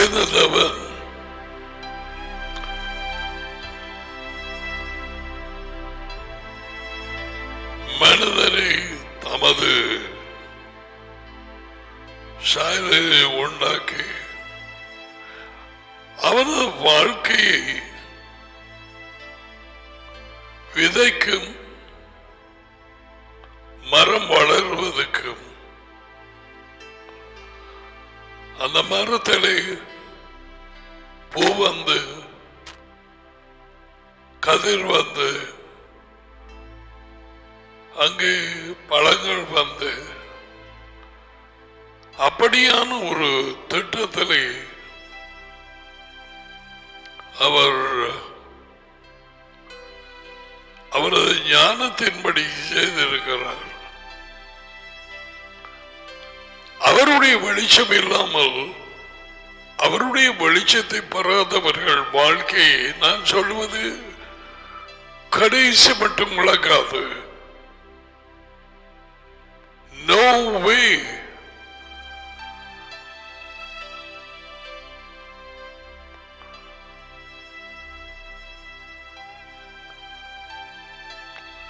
இந்த தேவன் மனிதனை தமது சாயலை உண்டாக்கி அவரது வாழ்க்கையை விதைக்கும் மரம் வளர்வதற்கும் அந்த மரத்திலே பூ வந்து கதிர் வந்து அங்கே பழங்கள் வந்து அப்படியான ஒரு திட்டத்திலே அவர் அவரது ஞானத்தின்படி செய்திருக்கிறார். அவருடைய வெளிச்சம் இல்லாமல் அவருடைய வெளிச்சத்தை பெறாதவர்கள் வாழ்க்கையை நான் சொல்வது கடைசி மட்டும் விளக்காது. No way.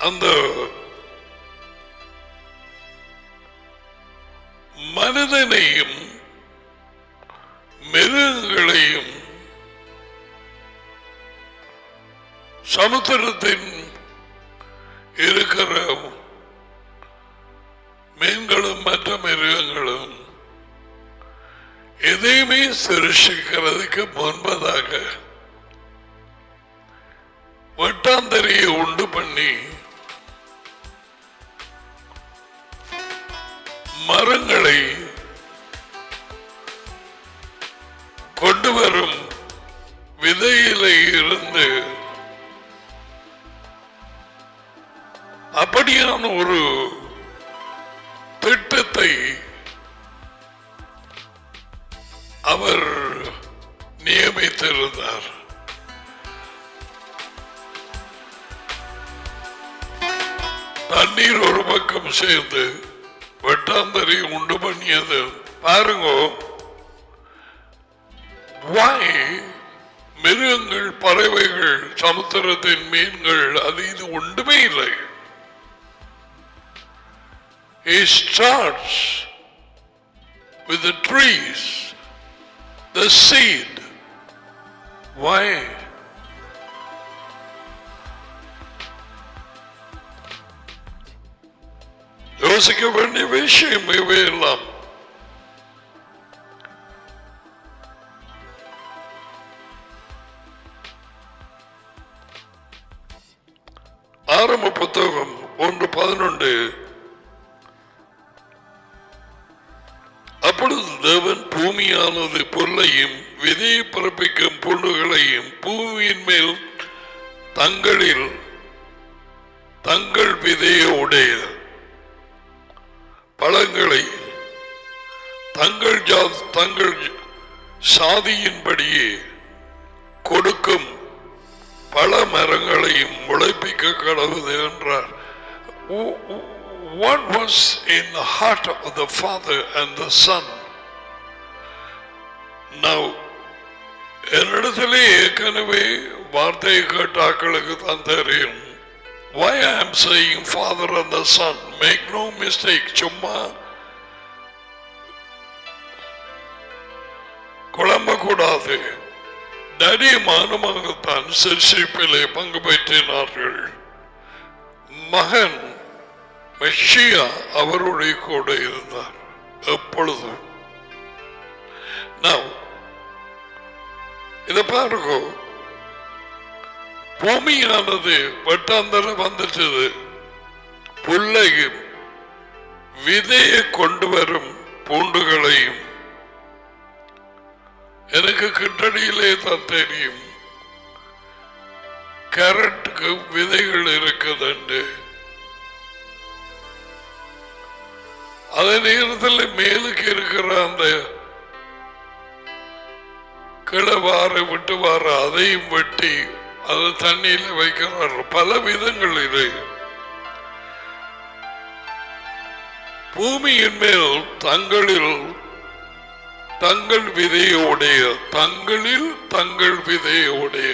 அந்த மனிதனையும் மிருகங்களையும் சமுத்திரத்தின் இருக்கிற மீன்களும் மற்ற மிருகங்களும் எதையுமே சிருஷ்டிக்கிறதுக்கு முன்பதாக வெட்டாந்தரையை உண்டு பண்ணி மரங்களை கொண்டு வரும் விதையிலே இருந்து அப்படியான ஒரு திட்டத்தை அவர் நியமித்திருந்தார். தண்ணீர் ஒரு பக்கம் சேர்ந்து வெட்டாந்தரை உண்டு பண்ணியது பாருங்க. மிருகங்கள், பறவைகள், சமுத்திரத்தின் மீன்கள் அது இது ஒன்றுமே இல்லை. He starts with the trees, the seed. Why? யோசிக்க வேண்டிய விஷயம் இவையெல்லாம். ஆரம்ப புத்தகம் 1:11. அப்பொழுது தேவன் பூமியானது புல்லையும் விதையை பிறப்பிக்கும் புல்லுகளையும் பூமியின் மேல் தங்களில் தங்கள் விதையுடைய பழங்களை தங்கள் சாதியின்படியே கொடுக்கும் பல மரங்களையும் முளைப்பிக்க கடவுது என்றார். What was in the heart of the Father and the Son? Now, என்னிடத்திலே ஏற்கனவே வார்த்தையை கேட்டாக்களுக்கு தான் தெரியும். Why I am saying Father and the Son? Make no mistake. சும்மா குழம்ப கூடாது. டடி மானமாகத்தான் சிற்சிப்பிலே பங்கு பெற்றினார்கள். மகன் மெஷியா அவருடைய கூட இருந்தார் எப்பொழுதும். இத பாருங்க, பூமியானது வெட்டாந்தர வந்துட்டது. புல்லையும் விதையை கொண்டு வரும் பூண்டுகளையும் எனக்கு கிட்டடியிலே தான் தெரியும். கேரட்டுக்கு விதைகள் இருக்குதுண்டு. அதே நேரத்தில் மேலுக்கு இருக்கிற அந்த கிளவார விட்டு வார அதையும் வெட்டி அதை தண்ணியில வைக்கிறார். பல விதங்கள் இது. பூமியின் மேல் தங்களில் தங்கள் விதையோடைய, தங்களில் தங்கள் விதையோடைய.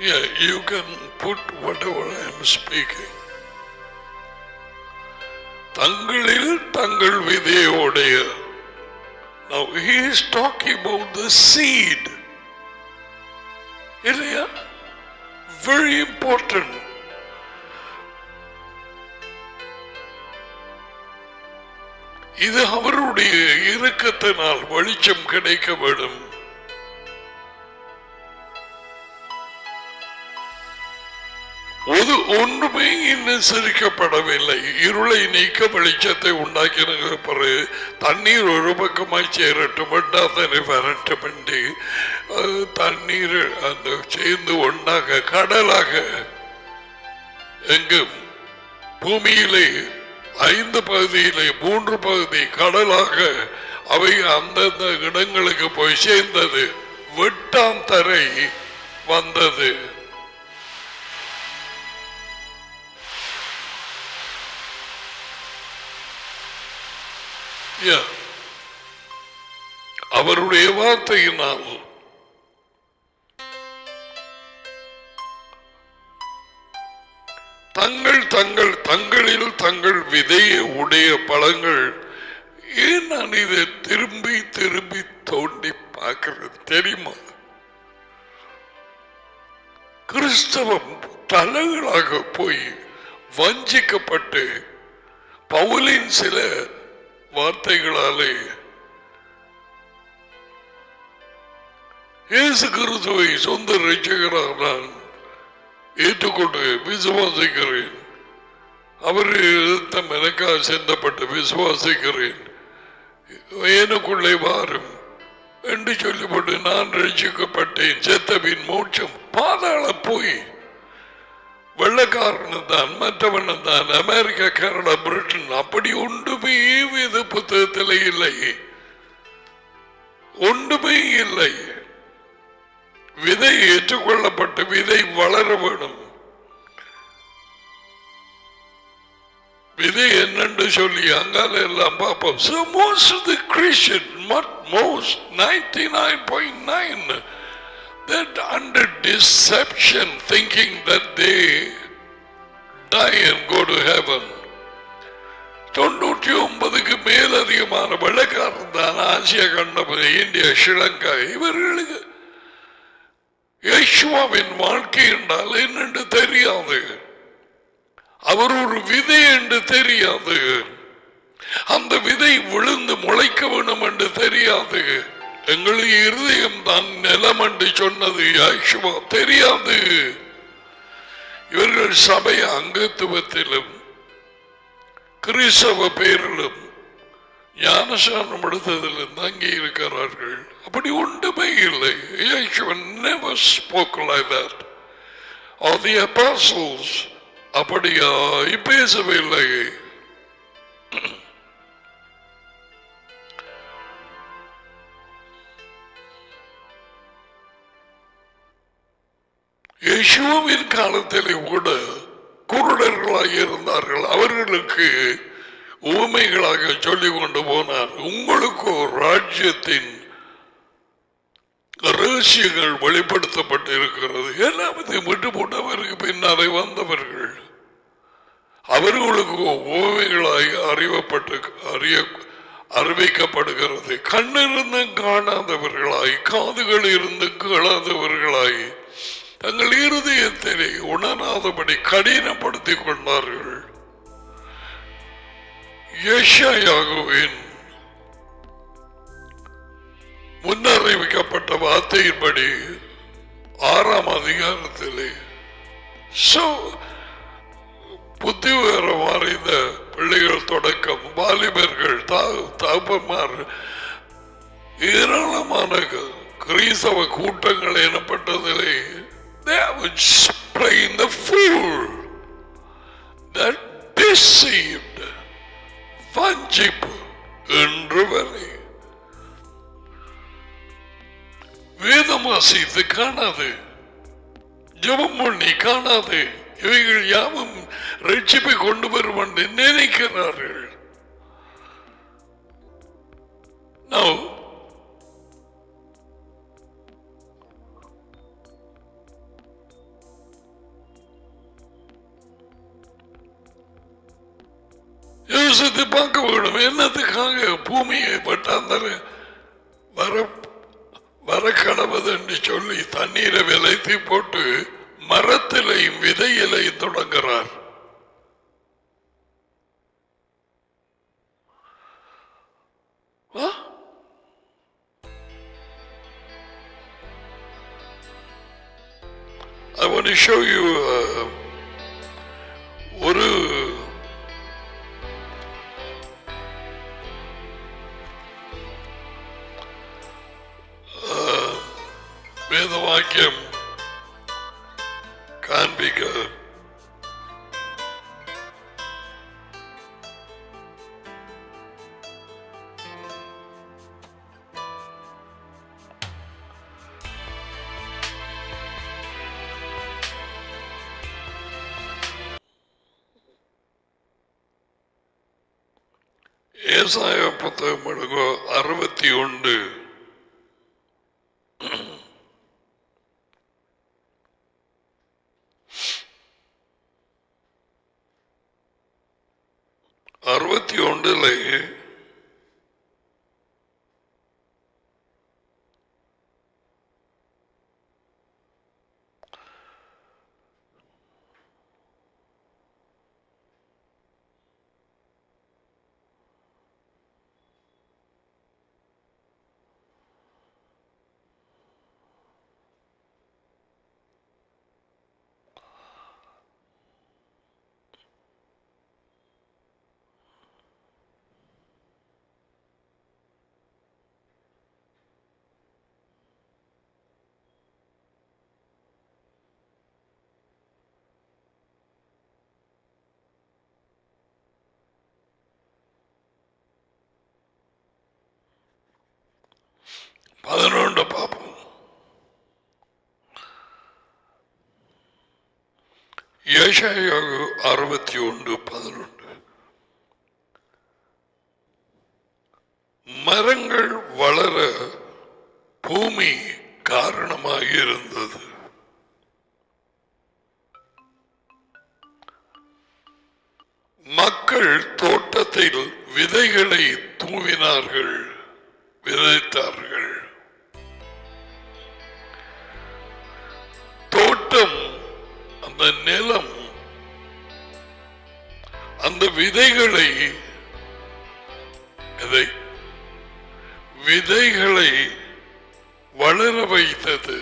Yeah, you can put whatever I am speaking. தங்களில் தங்கள் விதையோடைய. Now he is talking about the seed. இல்லையா? Very important. இது அவருடைய இரக்கத்தினால் வெளிச்சம் கிடைக்க வேண்டும். ஒன்றுமே இன்னும் சிரிக்கப்படவில்லை. இருளை நீக்க வெளிச்சத்தை உண்டாக்கின பிறகு தண்ணீர் ஒரு பக்கமாய் சேரட்டும், வெட்டாதனை வரட்டும் என்று தண்ணீர் அந்த சேர்ந்து ஒன்றாக கடலாக எங்கும் பூமியிலே 5 பகுதியிலே 3 பகுதி கடலாக அவை அந்தந்த இடங்களுக்கு போய் சேர்ந்தது. வெட்டாம் தரை வந்தது. அவருடைய வார்த்தையினால் தங்களில் தங்கள் விதையை உடைய பழங்கள். ஏன் நான் இதை திரும்பி திரும்பி தோண்டி பார்க்கிறது தெரியுமா? கிறிஸ்தவம் தலைகளாக போய் வஞ்சிக்கப்பட்டு பவுலின் சில வார்த்தைகளாலே இயேசு கிறிஸ்துவை சொந்த ரட்சகராக நான் ஏற்றுக்கொண்டு விசுவாசிக்கிறேன், அவர் எனக்காக சென்றப்பட்டு விசுவாசிக்கிறேன், எனக்குள்ளே வாரும் என்று சொல்லிப்பட்டு நான் ரட்சிக்கப்பட்டேன், செத்தபின் மோட்சம் பாதாள போய் வெள்ளக்காரன் தான், மற்றவன் தான், அமெரிக்கா, கனடா, பிரிட்டன், அப்படி ஒன்றுமே வேத புத்தகத்தில் இல்லை, ஒன்றுமே இல்லை. விதை ஏற்றுக்கொள்ளப்பட்டு விதை வளர வேணும். விதை என்னென்று சொல்லி அங்கால எல்லாம் பார்ப்போம். So most of the Christian, most 99.9, that under deception thinking that they die and go to heaven. 99க்கு மேல் அதிகமான வெள்ளக்காரன் தான் ஆசியா கண்டம், இந்தியா, ஸ்ரீலங்கா. இவர்களுக்கு யேசுவாவின் வாழ்க்கை என்றால் என்னென்று தெரியாது, அவர் ஒரு விதை என்று தெரியாது, அந்த விதை விழுந்து முளைக்க வேண்டும் என்று தெரியாது. எங்களுடைய இருதயம் தான் நிலம் என்று சொன்னது யேசுவா தெரியாது. இவர்கள் சபை அங்கத்துவத்திலும் கிறிஸ்தவ பேரிலும் ஞானசானம் எடுத்ததிலும் தங்கி இருக்கிறார்கள். அப்படி ஒன்றுமே இல்லை. யேசுவன் never spoke like that. All the apostles அப்படியாய் பேசவில்லை. யேசுவின் காலத்திலே கூட குருடர்களாக இருந்தார்கள். அவர்களுக்கு உவமைகளாக சொல்லிக் கொண்டு போனார். உங்களுக்கு ராஜ்யத்தின் ரகசியங்கள் வெளிப்படுத்தப்பட்டு இருக்கிறது. எல்லாத்தையும் விட்டு போட்டவருக்கு பின்னாலே வந்தவர்கள் அவர்களுக்கு உவமைகளாய் அறிவிக்கப்படுகிறது. கண்ணிருந்து காணாதவர்களாய், காதுகள் இருந்து கேளாதவர்களாய், தங்கள் இருதயத்திலே உணராதபடி கடினப்படுத்திக் கொண்டார்கள். யெஷயாவின் முன்னறிவிக்கப்பட்ட வார்த்தையின்படி 6ஆம் அதிகாரத்திலே புத்திவரம் அறிந்த பிள்ளைகள் தொடக்கம் வாலிபர்கள், தகப்பன்மார், ஏராளமான கிறிஸ்தவ கூட்டங்கள் எனப்பட்டதிலே they would playing the fool, that deceived, வஞ்சிப்பு என்று வரை வேதம் வாசித்து காணாது, ஜெபம் பண்ணி காணாது, இவைகள் யாவும் ரட்சிப்பை கொண்டு வரும் என்று நினைக்கிறார்கள். யோசித்து பார்க்க வேணும். என்னத்துக்காக பூமியை பட்டாந்தர வர கடவுது என்று சொல்லி தண்ணீரை விலைத்தி போட்டு மரத்திலையும் விதையிலையும் தொடங்குறார். I want to show you ஒரு வேத வாக்கியம் காண்பிக்க. ஏசாயா புத்தகம் 61. பதினொன்று பார்ப்போம். ஏசாயா 61:11. மரங்கள் வளர பூமி காரணமாக இருந்தது. மக்கள் தோட்டத்தில் விதைகளை தூவினார்கள், விதைத்தார்கள். தோட்டம், அந்த நிலம் அந்த விதைகளை வளர வைத்தது.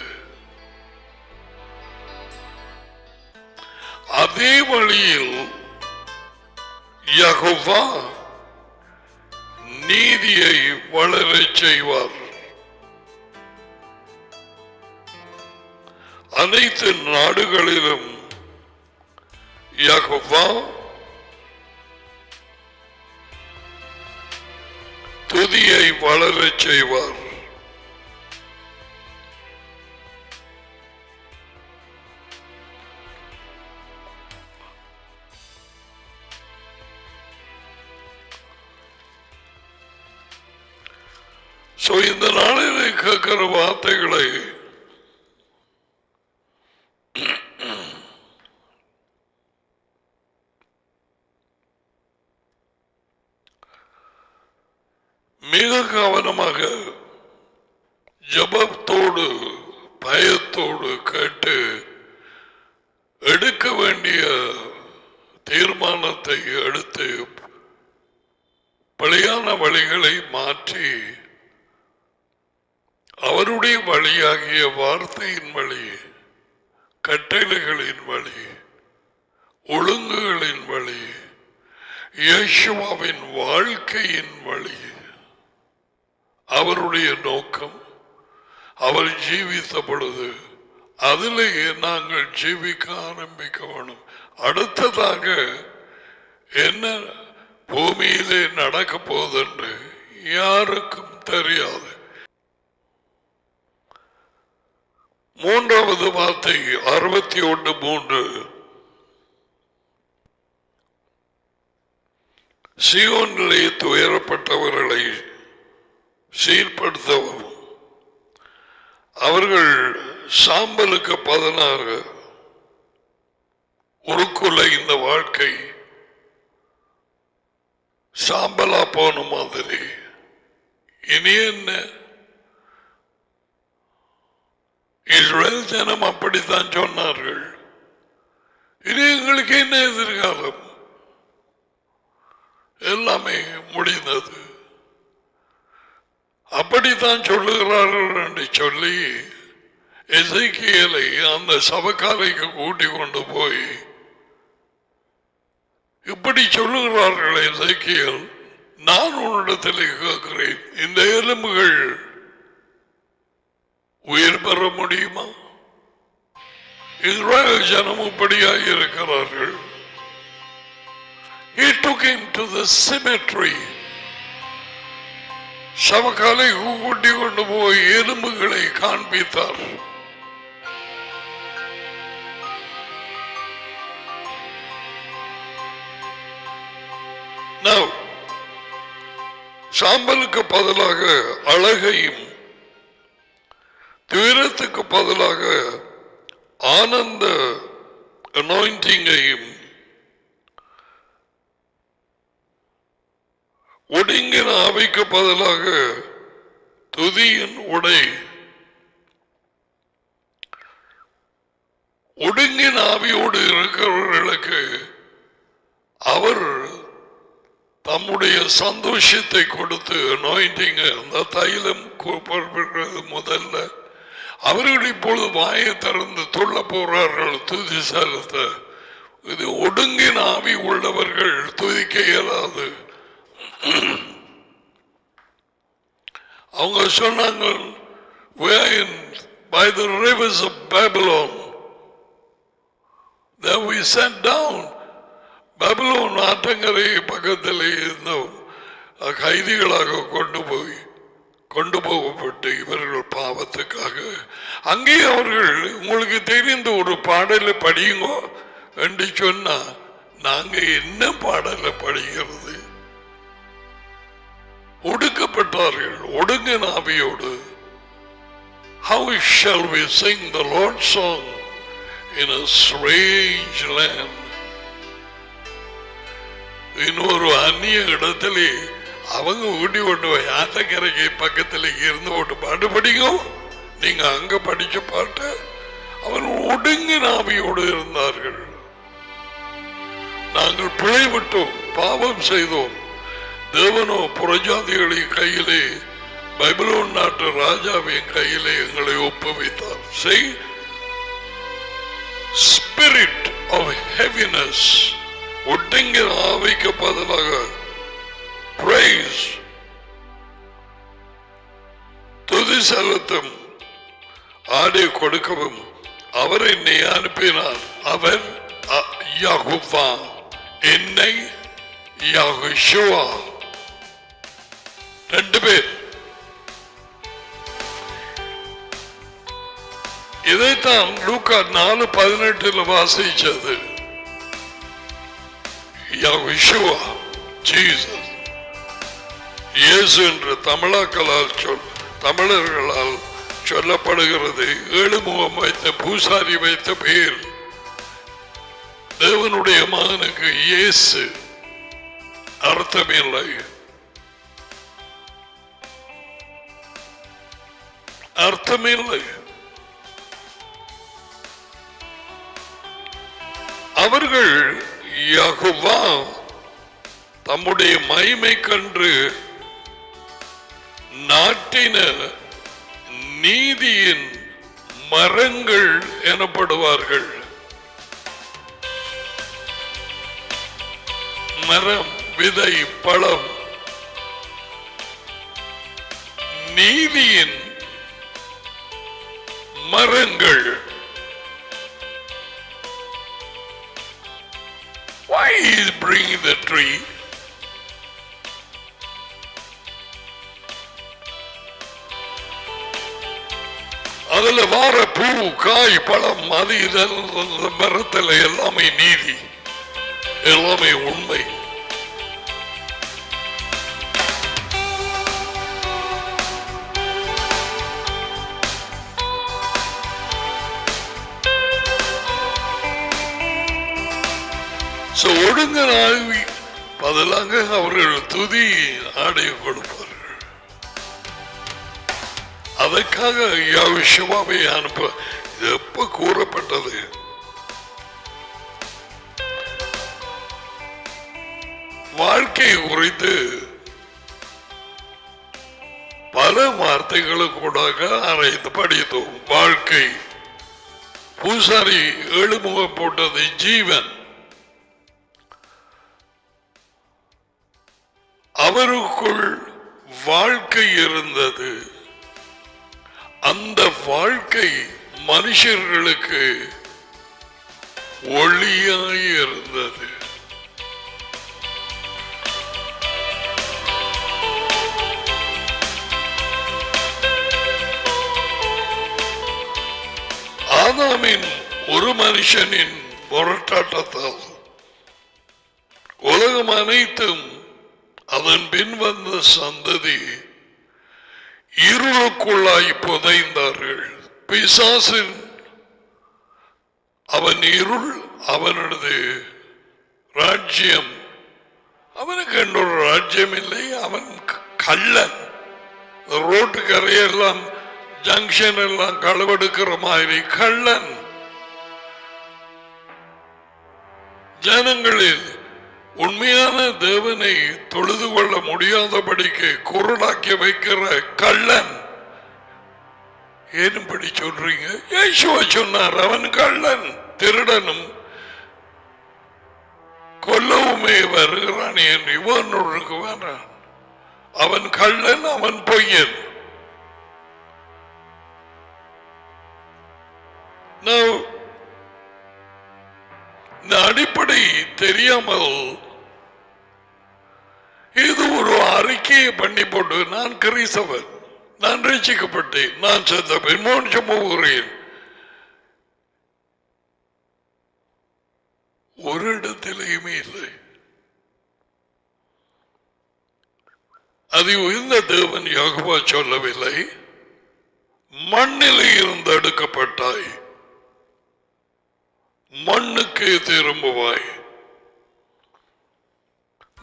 அதே வழியில் யெகோவா நீதியை வளரச் செய்வார். அனைத்து நாடுகளிலும் யெகோவா துதியை வளரச் செய்வார். இந்த நாளிலே கேட்கிற வார்த்தைகளை மிக கவனமாக ஜபத்தோடு பயத்தோடு கேட்டு எடுக்க வேண்டிய தீர்மானத்தை எடுத்து பழையான வழிகளை மாற்றி அவருடைய வழியாகிய வார்த்தையின் வழி, கட்டளைகளின் வழி, ஒழுங்குகளின் வழி, இயேசுவின் வாழ்க்கையின் வழி, அவருடைய நோக்கம், அவர் ஜீவித்த பொழுது அதிலேயே நாங்கள் ஜீவிக்க ஆரம்பிக்க வேணும். அடுத்ததாக என்ன பூமியிலே நடக்க போவதென்று யாருக்கும் தெரியாது. மூன்றாவது வார்த்தை 61:3. சீயோனிலே துயரப்பட்டவர்களை சீர்படுத்தவும் அவர்கள் சாம்பலுக்கு பதிலாக உருக்குள்ள இந்த வாழ்க்கை சாம்பலா போன மாதிரி இனி என்ன இஸ்ரேல் ஜனம் அப்படித்தான் சொன்னார்கள். இனி எங்களுக்கு என்ன எதிர்காலம், எல்லாமே முடிந்தது அப்படித்தான் சொல்லுகிறார்கள் என்று சொல்லி எசேக்கியேலை அந்த சபக்காலைக்கு கூட்டிக் கொண்டு போய் இப்படி சொல்லுகிறார்கள். எசேக்கியேல், நான் உன்னிடத்தில் கேட்கிறேன், இந்த எலும்புகள் உயிர் பெற முடியுமா? இஸ்ரேல் ஜனம் இப்படியாக இருக்கிறார்கள். He took him to the cemetery. சவக்காலை கூட்டி கொண்டு போய் எலும்புகளை காண்பித்தார். சாம்பலுக்கு பதிலாக அழகையும் துயரத்துக்கு பதிலாக ஆனந்த அனாயிண்டிங்கையும் ஒடுங்கின ஆவிக்கு பதிலாக துதியின் உடை, ஒடுங்கின ஆவியோடு இருக்கிறவர்களுக்கு அவர் தம்முடைய சந்தோஷத்தை கொடுத்து அனாயிண்டிங் அந்த தைலம் கூப்பிடுறது முதல்ல அவர்கள் இப்பொழுது வாயை திறந்து துள்ள போறார்கள் துதி செலுத்த. இது ஒடுங்கின ஆவி உள்ளவர்கள் துதிக்க இயலாது. அவங்க சொன்னாங்க, by the rivers of Babylon then we sat down. Babylon ஆற்றங்கரை பக்கத்தில் இருந்த கைதிகளாக கொண்டு போகப்பட்டு இவர்கள் பாவத்துக்காக அங்கே அவர்கள் உங்களுக்கு தெரிந்த ஒரு பாடலை படியுங்கோ என்று சொன்னா நாங்க என்ன பாடலை படிக்கிறது? ஒடுக்கப்பட்டார்கள் ஒடுங்கின ஆவியோடு. How shall we sing the Lord's song in a strange land? இன்னொரு அந்நிய இடத்திலே அவங்க ஊட்டி கொண்டு போய் ஆத்தக்கரைக்கு பக்கத்தில் இருந்து போட்டு பாட்டு படிக்கும். நீங்க அங்க படிச்ச பாட்டு அவர்கள் ஒடுங்கின ஆவியோடு இருந்தார்கள். நாங்கள் பிழைவிட்டோம், பாவம் செய்தோம். தேவனோ புறஜாதிகளின் கையிலே பைபிலோன் நாட்டு ராஜாவின் கையிலே எங்களை ஒப்புவித்தார். Say, spirit of heaviness, ஒடுங்கின ஆவிக்கு பதிலாக praise, துதி செலுத்தும் ஆடை கொடுக்கவும் அவர் என்னை அனுப்பினார். அவர் யெகோவா, என்னை யெகோஷுவா, ரெண்டு பேர். இதைத்தான் லூக்கா 4:18 வாசிச்சது. யெகோஷுவா, ஜீசஸ், இயேசு என்று தமிழர்களால் சொல்லப்படுகிறது. 7 முகம் வைத்த பூசாரி வைத்த பெயர். தேவனுடைய மகனுக்கு இயேசு அர்த்தமில்லை. அர்த்தமில்லை. அவர்கள் யெகோவா தம்முடைய மகிமை கண்டு நாட்டின நீதியின் மரங்கள் எனப்படுவார்கள். மரம், விதை, பழம், நீதியின் மரங்கள். Why is bringing the tree? அதுல வார பூ, காய், பழம், அது இதெல்லாம் மரத்தில் எல்லாமே நீதி, எல்லாமே உண்மை. ஒடுங்கனாகி பதிலாக அவர்கள் துதி ஆடைய கொடுப்பார்கள். அதற்காக யோசுவாவை அனுப்ப இது எப்ப கூறப்பட்டது? வாழ்க்கை குறித்து பல வார்த்தைகளுக்கூடாக அரைத்து படித்தோம். வாழ்க்கை பூசாரி ஏழுமுகம் போட்டது ஜீவன். அவருக்குள் வாழ்க்கை இருந்தது. அந்த வாழ்க்கை மனுஷர்களுக்கு ஒளியாய் இருந்தது. ஆதாமின் ஒரு மனுஷனின் போராட்டத்தால் உலகம் அனைத்தும் அதன் பின் வந்த சந்ததி இருளுக்குள்ளாய் புதைந்தார்கள். பிசாசின் அவன் இருள், அவனது ராஜ்யம். அவனுக்கு இன்னொரு ராஜ்யம் இல்லை. அவன் கள்ளன். ரோட்டு கரையெல்லாம் ஜங்ஷன் எல்லாம் களவெடுக்கிற மாதிரி கள்ளன். ஜனங்களில் உண்மையான தேவனை தொழுது கொள்ள முடியாதபடிக்கு குருடாக்கி வைக்கிற கள்ளன். ஏனும்படி சொல்றீங்க? இயேசுவா சொன்னார், அவன் கள்ளன், திருடனும் கொல்லவுமே வருகிறான் என்று இவனுக்கு வேண்டான். அவன் கள்ளன், அவன் பொய்யன். இந்த அடிப்படை தெரியாமல் இது ஒரு அறிக்கையை பண்ணி போட்டு நான் கிறிஸ்தவன், நான் ரட்சிக்கப்பட்டேன், நான் செத்தவன், மோட்சம் போகிறேன். ஒரு இடத்திலேயுமே இல்லை. அது இந்த தேவன் யெகோவா சொல்லவில்லை. மண்ணில் இருந்து எடுக்கப்பட்டாய், மண்ணுக்கு திரும்புவாய்.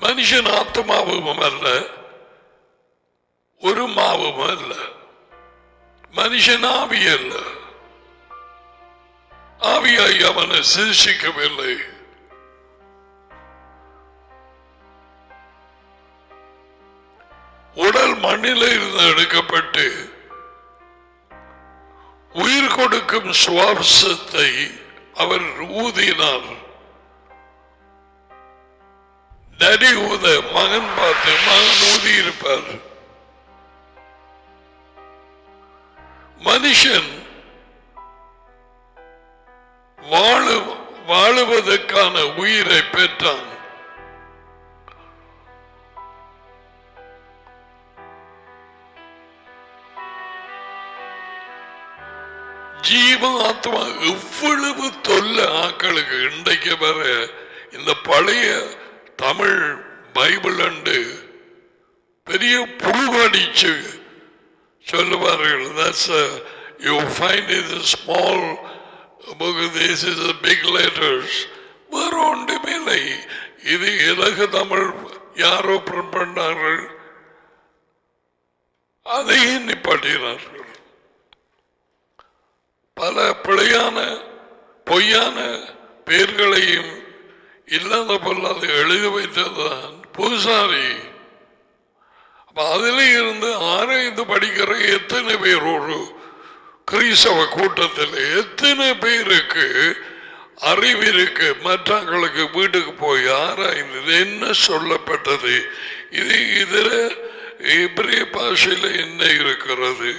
மனுஷன் ஆத்மாவும் அல்ல, ஒரு மாவும் அல்ல. மனுஷன் ஆவி அல்ல. ஆவியாய் அவனை சிருஷிக்கவில்லை. உடல் மண்ணில் இருந்து எடுக்கப்பட்டு உயிர் கொடுக்கும் சுவாசத்தை அவர் ஊதினார். நடி ஊத மகன் பார்த்து மகன் ஊதி இருப்பார். மனுஷன் வாழுவதற்கான உயிரை பெற்றான். ஜீவ ஆத்மா எவ்வளவு தொல்லை ஆக்களுக்கு இன்றைக்கு வர இந்த பழைய தமிழ் பைபிள் அண்டு பெரிய புழுவடிச்சு சொல்லுவார்கள். You find it a small book, this is a big letters. வேறு ஒன்றுமே இல்லை. இது இலக தமிழ் யாரோ பிரிண்ட் பண்ணார்கள், அதையும் நிப்பாட்டினார்கள். பல பிழையான பொய்யான பெயர்களையும் இல்லாத பொல்லாத எழுதி வைத்ததுதான் பூசாரி. அதில் இருந்து ஆராய்ந்து படிக்கிற எத்தனை பேர் ஒரு கிறிஸ்தவ கூட்டத்தில் எத்தனை பேருக்கு அறிவிருக்கு? மற்றவங்களுக்கு வீட்டுக்கு போய் ஆராய்ந்து என்ன சொல்லப்பட்டது, இது இதில் எபிரேய பாஷையில் என்ன இருக்கிறது,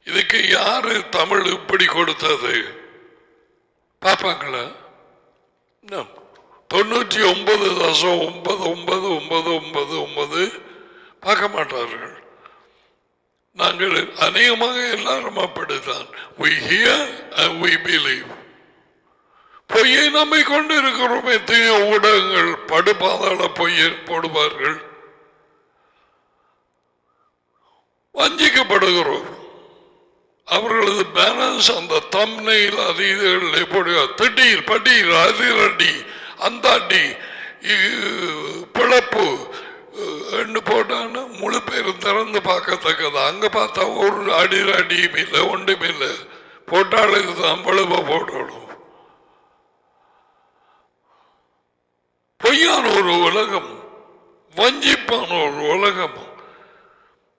இதுக்கு யாரு தமிழ் இப்படி கொடுத்தது பார்ப்பாங்களா? 99.99999 பார்க்க மாட்டார்கள். நாங்கள் அநேகமாக எல்லாரும் அப்படித்தான். We hear and we believe. பொய்யை நம்பி கொண்டு இருக்கிறோம். எத்தனையோ ஊடகங்கள் படுபாதாள பொய்யை போடுவார்கள். வஞ்சிக்கப்படுகிறோம். அவர்களது பேலன்ஸ் அந்த தம்னையில் அதிகள் திடீர் பட்டீர் அதிரடி அந்தாண்டி பிளப்பு ரெண்டு போட்டான்னு முழு பேரும் திறந்து பார்க்கத்தக்கது. அங்க பார்த்தா ஒரு அடியும் இல்லை, ஒன்றும் இல்லை. போட்டாளுக்கு தான் பிளப்ப போடணும். பொய்யான ஒரு உலகம், வஞ்சிப்பான ஒரு உலகம்,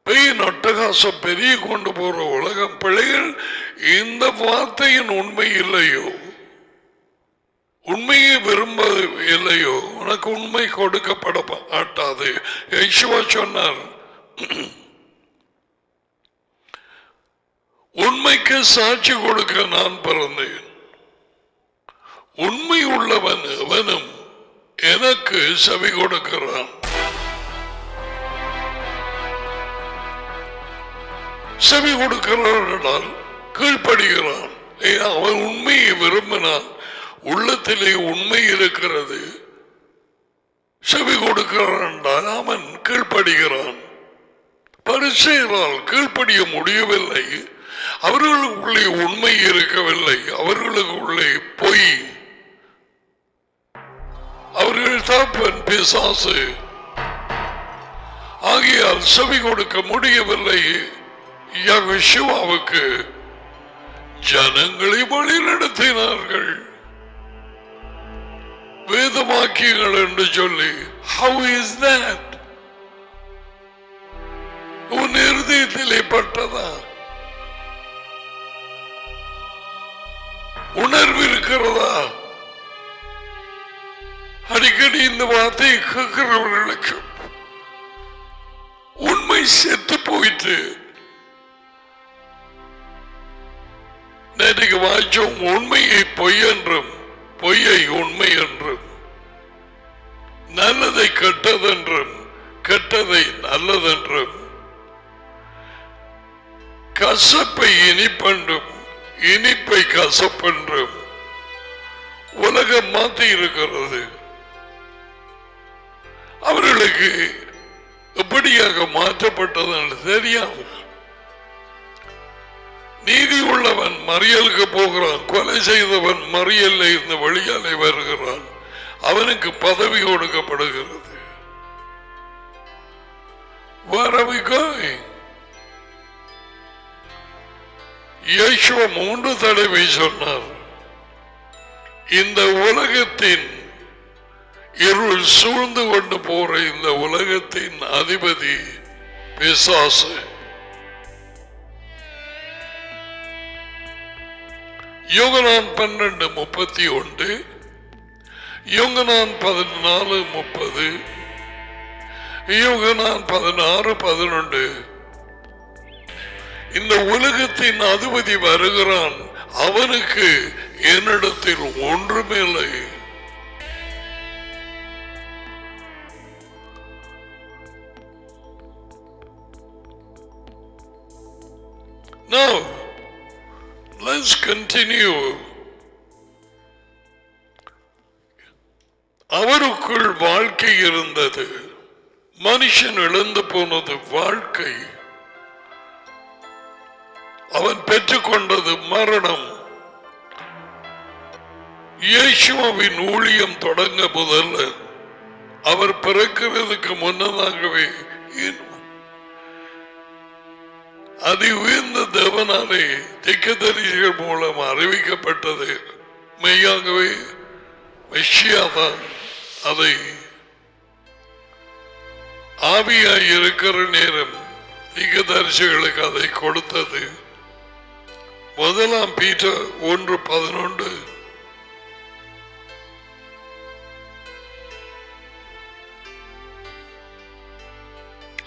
பெரிய நட்டகாசம் பெரிய கொண்டு போற உலகம். பிள்ளைகள், இந்த வார்த்தையின் உண்மை இல்லையோ, உண்மையை விரும்ப இல்லையோ, உனக்கு உண்மை கொடுக்கப்பட மாட்டாது. யேசுவா சொன்னார், உண்மைக்கு சாட்சி கொடுக்க நான் பிறந்தேன். உண்மை உள்ளவன் அவனும் எனக்கு செவி கொடுக்கிறான். செவி கொடுக்கிறான், கீழ்ப்படுகிறான். அவன் உண்மையை விரும்பினான். உள்ளத்திலே உண்மை இருக்கிறது. செவி கொடுக்கிறான் என்றால் அவன் கீழ்ப்படுகிறான். பரிசேயரால் கீழ்ப்படிய முடியவில்லை. அவர்களுக்குள்ளே உண்மை இருக்கவில்லை. அவர்களுக்குள்ளே பொய். அவர்கள் தகப்பன் பிசாசு. ஆகையால் செவி கொடுக்க முடியவில்லை. யெகோவாவுக்கு ஜனங்களை வழிநடத்தினார்கள் வேதவாக்கியங்கள் என்று சொல்லி. How is that? உன் இருதயத்திலே பட்டதா? உணர்வு இருக்கிறதா? அடிக்கடி இந்த வார்த்தையை கேட்கிறவர்களுக்கு உண்மை செத்து போயிட்டு நேற்றுக்கு வாய்ச்சோம். உண்மையை பொய் என்றும் பொய்யை உண்மை என்றும், நல்லதை கெட்டதென்றும் கெட்டதை நல்லதென்றும், கசப்பை இனிப்பென்றும் இனிப்பை கசப்பென்றும் உலகம் மாற்றி இருக்கிறது. அவர்களுக்கு எப்படியாக மாற்றப்பட்டது தெரியாது. நீதி உள்ளவன் மறியலுக்கு போகிறான், கொலை செய்தவன் மறியல்ல இருந்து வெளியாலே வருகிறான், அவனுக்கு பதவி கொடுக்கப்படுகிறது. Where are we going? Yeshua 3 தடவை சொன்னார், இந்த உலகத்தின் இருள் சூழ்ந்து கொண்டு போற இந்த உலகத்தின் அதிபதி பிசாசு. யோகனான் 12:31, யோகனான் 14:30, யோகனான் 16:11. இந்த உலகத்தின் அதிபதி வருகிறான், அவனுக்கு என்னிடத்தில் ஒன்றுமில்லை. Now, let's continue. அவருக்குள் வாழ்க்கை இருந்தது. மனுஷன் இழந்து போனது வாழ்க்கை. அவன் பெற்றுக்கொண்டது மரணம். இயேசுவின் ஊழியம் தொடங்க முதல்ல அவர் பிறக்கிறதுக்கு முன்னதாகவே அதி உயர்ந்த தேவனாலே திக்கதரிசிகள் மூலம் அறிவிக்கப்பட்டது. மெய்யாகவே மெஷியாதான் அதை ஆவியாய் இருக்கிற நேரம் திக்கதரிசிகளுக்கு அதை கொடுத்தது. 1 பீட்டர் 1:11.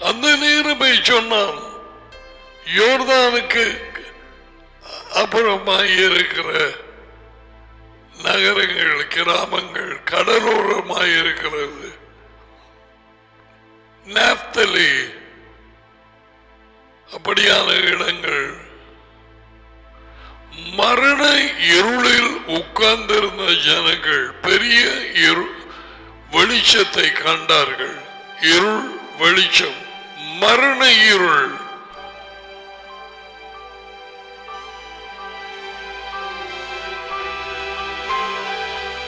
அந்த நேரமே சொன்னான், யோர்தானுக்கு அப்புறமாய் இருக்கிற நகரங்கள், கிராமங்கள், கடலோரமாய் இருக்கிறது, நாப்தலி, அப்படியான இடங்கள் மரண இருளில் உட்கார்ந்திருந்த ஜனங்கள் பெரிய வெளிச்சத்தை கண்டார்கள். இருள் வெளிச்சம், மரண இருள்.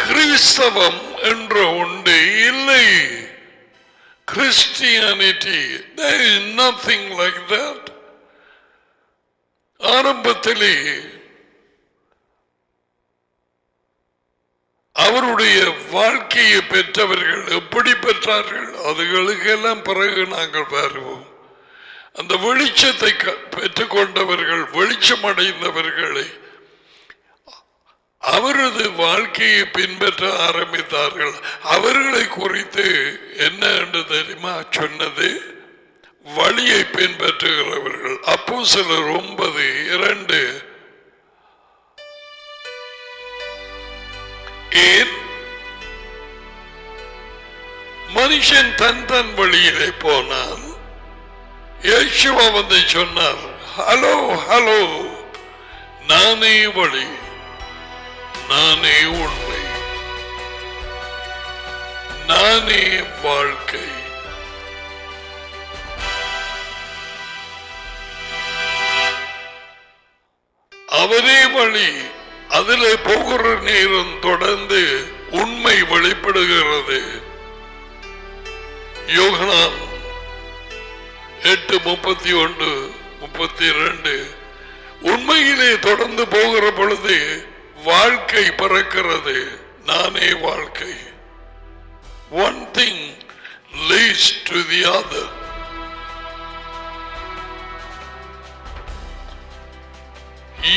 கிறிஸ்தவம் என்ற ஒன்றே இல்லை. Christianity, there is nothing like that. ஆரம்பத்திலே அவருடைய வாழ்க்கையை பெற்றவர்கள் எப்படி பெற்றார்கள் அதுகளுக்கெல்லாம் பிறகு நாங்கள் பாருவோம். அந்த வெளிச்சத்தை பெற்றுக்கொண்டவர்கள், வெளிச்சம் அடைந்தவர்களை அவரது வாழ்க்கையை பின்பற்ற ஆரம்பித்தார்கள். அவர்களை குறித்து என்ன என்று தெரியுமா சொன்னது? வழியை பின்பற்றுகிறவர்கள். அப்போஸ்தலர் 9:2. ஏன் மனுஷன் தன் வழியிலே போனான். இயேசுவா வந்து சொன்னார், ஹலோ ஹலோ, நானே வழி, நானே உண்மை, நானே வாழ்க்கை. அவரே வழி. அதிலே போகிற நேரம் தொடர்ந்து உண்மை வெளிப்படுகிறது. யோகனான் 8:31-32. உண்மையிலே தொடர்ந்து போகிற பொழுது வாழ்க்கை பிறக்கிறது. நானே வாழ்க்கை. One thing leads to the other.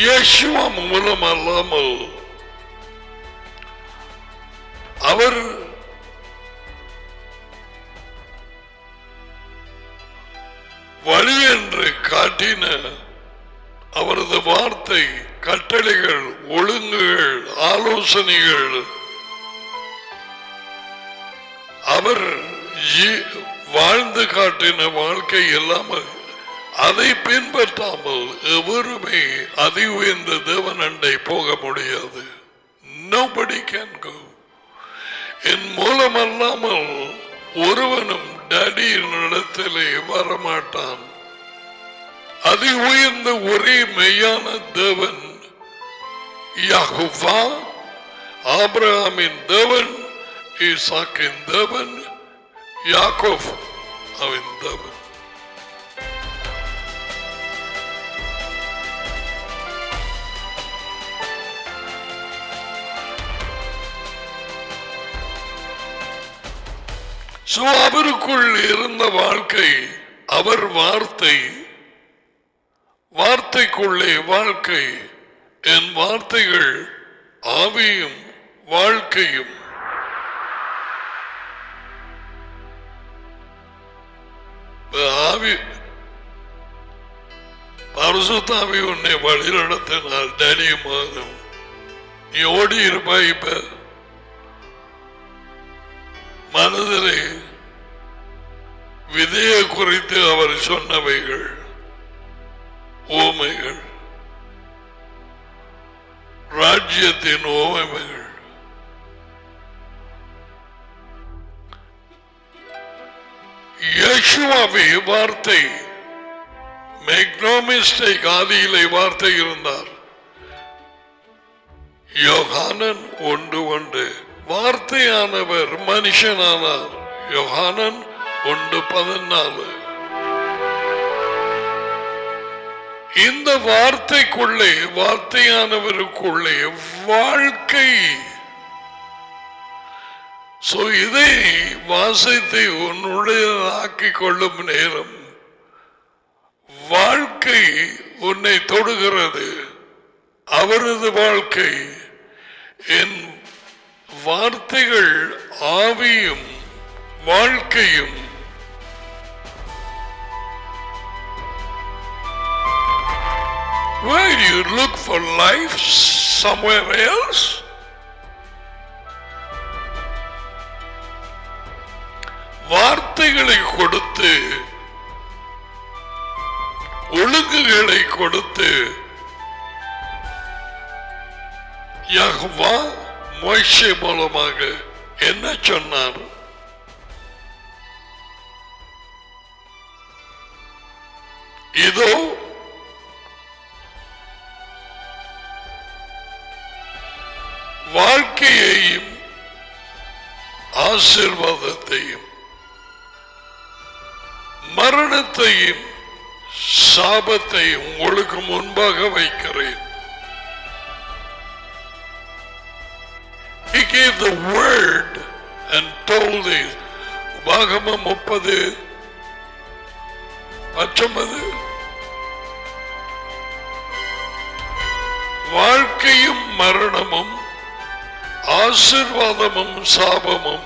இயேசுவா மூலம் அல்லாமல் அவர் வழி என்று காட்டின அவரது வார்த்தை, கட்டளைகள், ஒழுங்குகள், ஆலோசனைகள், அவர் வாழ்ந்து காட்டின வாழ்க்கை இல்லாமல் அதை பின்பற்றாமல் எவருமே அதி உயர்ந்த தேவன் அண்டை போக முடியாது. Nobody can go. என் மூலம் அல்லாமல் ஒருவனும் டேடியின் இடத்திலே வரமாட்டான். அதி உயர்ந்த ஒரே மெய்யான தேவன் யெகோவா, ஆபிரகாமின் தேவன், ஈசாக்கின் தேவன், யாக்கோப் அவன் தேவன். அவருக்குள் இருந்த வாழ்க்கை, அவர் வார்த்தை, வார்த்தைக்குள்ளே வாழ்க்கை. என் வார்த்தைகள் ஆவியும் வாழ்க்கையும். ஆவி பரிசுத்தாவி உன்னை வழி நடத்தினால் தைரியமாகும். நீ ஓடி இருப்பாய். இப்ப மனதிலே விதையை குறித்து அவர் சொன்னவைகள் ஓமைகள், ராஜ்யத்தின் ஓமைகள். யேசுவாவே வார்த்தை. மேக் நோ மிஸ்டேக், ஆதியிலே வார்த்தை இருந்தார். யோகானன் 1:1. வார்த்தையானவர் மனுஷனானார். யோகானன் 1:14. இந்த வார்த்தைக்குள்ளே, வார்த்தையானவருக்குள்ளே வாழ்க்கை. இதை வாசித்து உன்னுடைய ஆக்கிக் கொள்ளும் நேரம் வாழ்க்கை உன்னை தொடுகிறது. அவரது வாழ்க்கை. என் வார்த்தைகள் ஆவியும் வாழ்க்கையும். Where do you look for life somewhere else? வார்த்தைகளை கொடுத்து, ஒழுங்குகளை கொடுத்து யெகோவா மோசே மூலமாக என்ன சொன்னார்? இதோ வாழ்க்கையையும் ஆசீர்வாதத்தையும் மரணத்தையும் சாபத்தையும் உங்களுக்கு முன்பாக வைக்கிறேன். He gave the word and told this. உபாகமம் 30:19 வாழ்க்கையும் மரணமும் ஆசீர்வாதமும் சாபமும்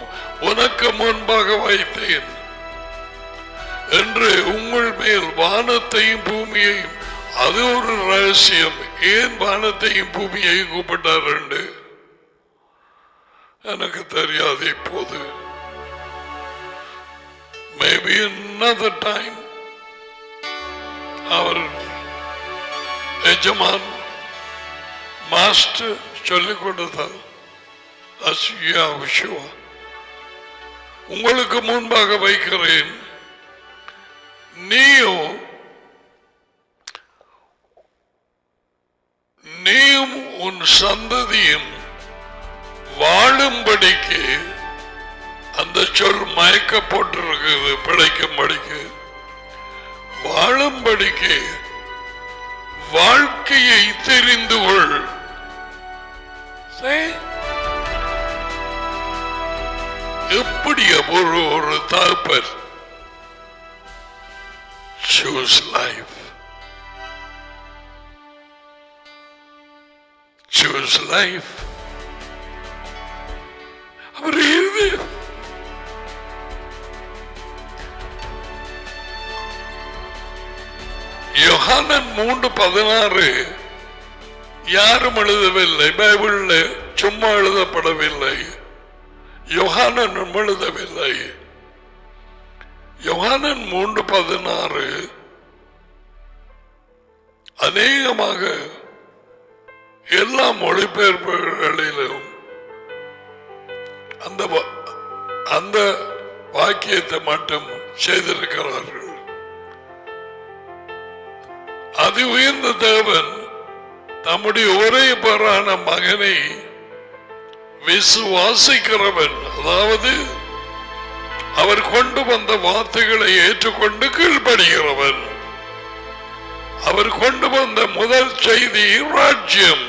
உனக்கு முன்பாக வைத்தேன் என்று உங்கள் மேல் வானத்தையும் பூமியையும். அது ஒரு ரகசியம். ஏன் வானத்தையும் பூமியையும் கூப்பிட்டார் என்று எனக்கு தெரியாது இப்போது. Maybe another time அவர் எஜமான் மாஸ்டர் சொல்லிக் கொடுத்தார். உங்களுக்கு முன்பாக வைக்கிறேன், நீயும் உன் சந்ததியும் வாழும்படிக்கு. அந்த சொல் மயக்க போட்டிருக்கிறது, பிழைக்கும்படிக்கு, வாழும்படிக்கு வாழ்க்கையை தெரிந்து கொள். எப்படி ஒரு தகப்பன் choose life, choose life. அவர் எழுது யோஹானன் 3:16 யாரும் எழுதவில்லை. பைபிள்ல சும்மா எழுதப்படவில்லை. யோஹானன் எழுதவில்லை. யோஹானன் 3:16 அநேகமாக எல்லா மொழிபெயர்ப்புகளிலும் அந்த வாக்கியத்தை மட்டும் செய்திருக்கிறார்கள். அதி உயர்ந்த தேவன் தம்முடைய ஒரே பேரான மகனை விசுவாசிக்கிறவன், அதாவது அவர் கொண்டு வந்த வார்த்தைகளை ஏற்றுக்கொண்டு கீழ்ப்படுகிறவன், அவர் கொண்டு வந்த முதல் செய்தி ராஜ்யம்,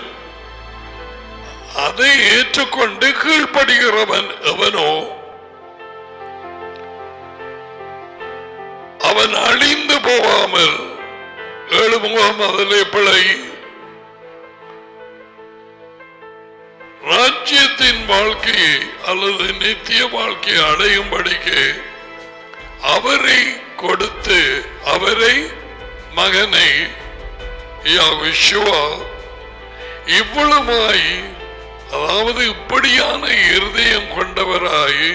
அதை ஏற்றுக்கொண்டு கீழ்ப்படுகிறவன் எவனோ அவன் அழிந்து போகாமல் 7 முகம் அதிலே பிழை ராஜ்யத்தின் வாழ்க்கையை அல்லது நித்திய வாழ்க்கையை அடையும்படிக்கு அவரை கொடுத்து, அவரை மகனை யெகோவா இவ்வளவாய், அதாவது இப்படியான இருதயம் கொண்டவராய்,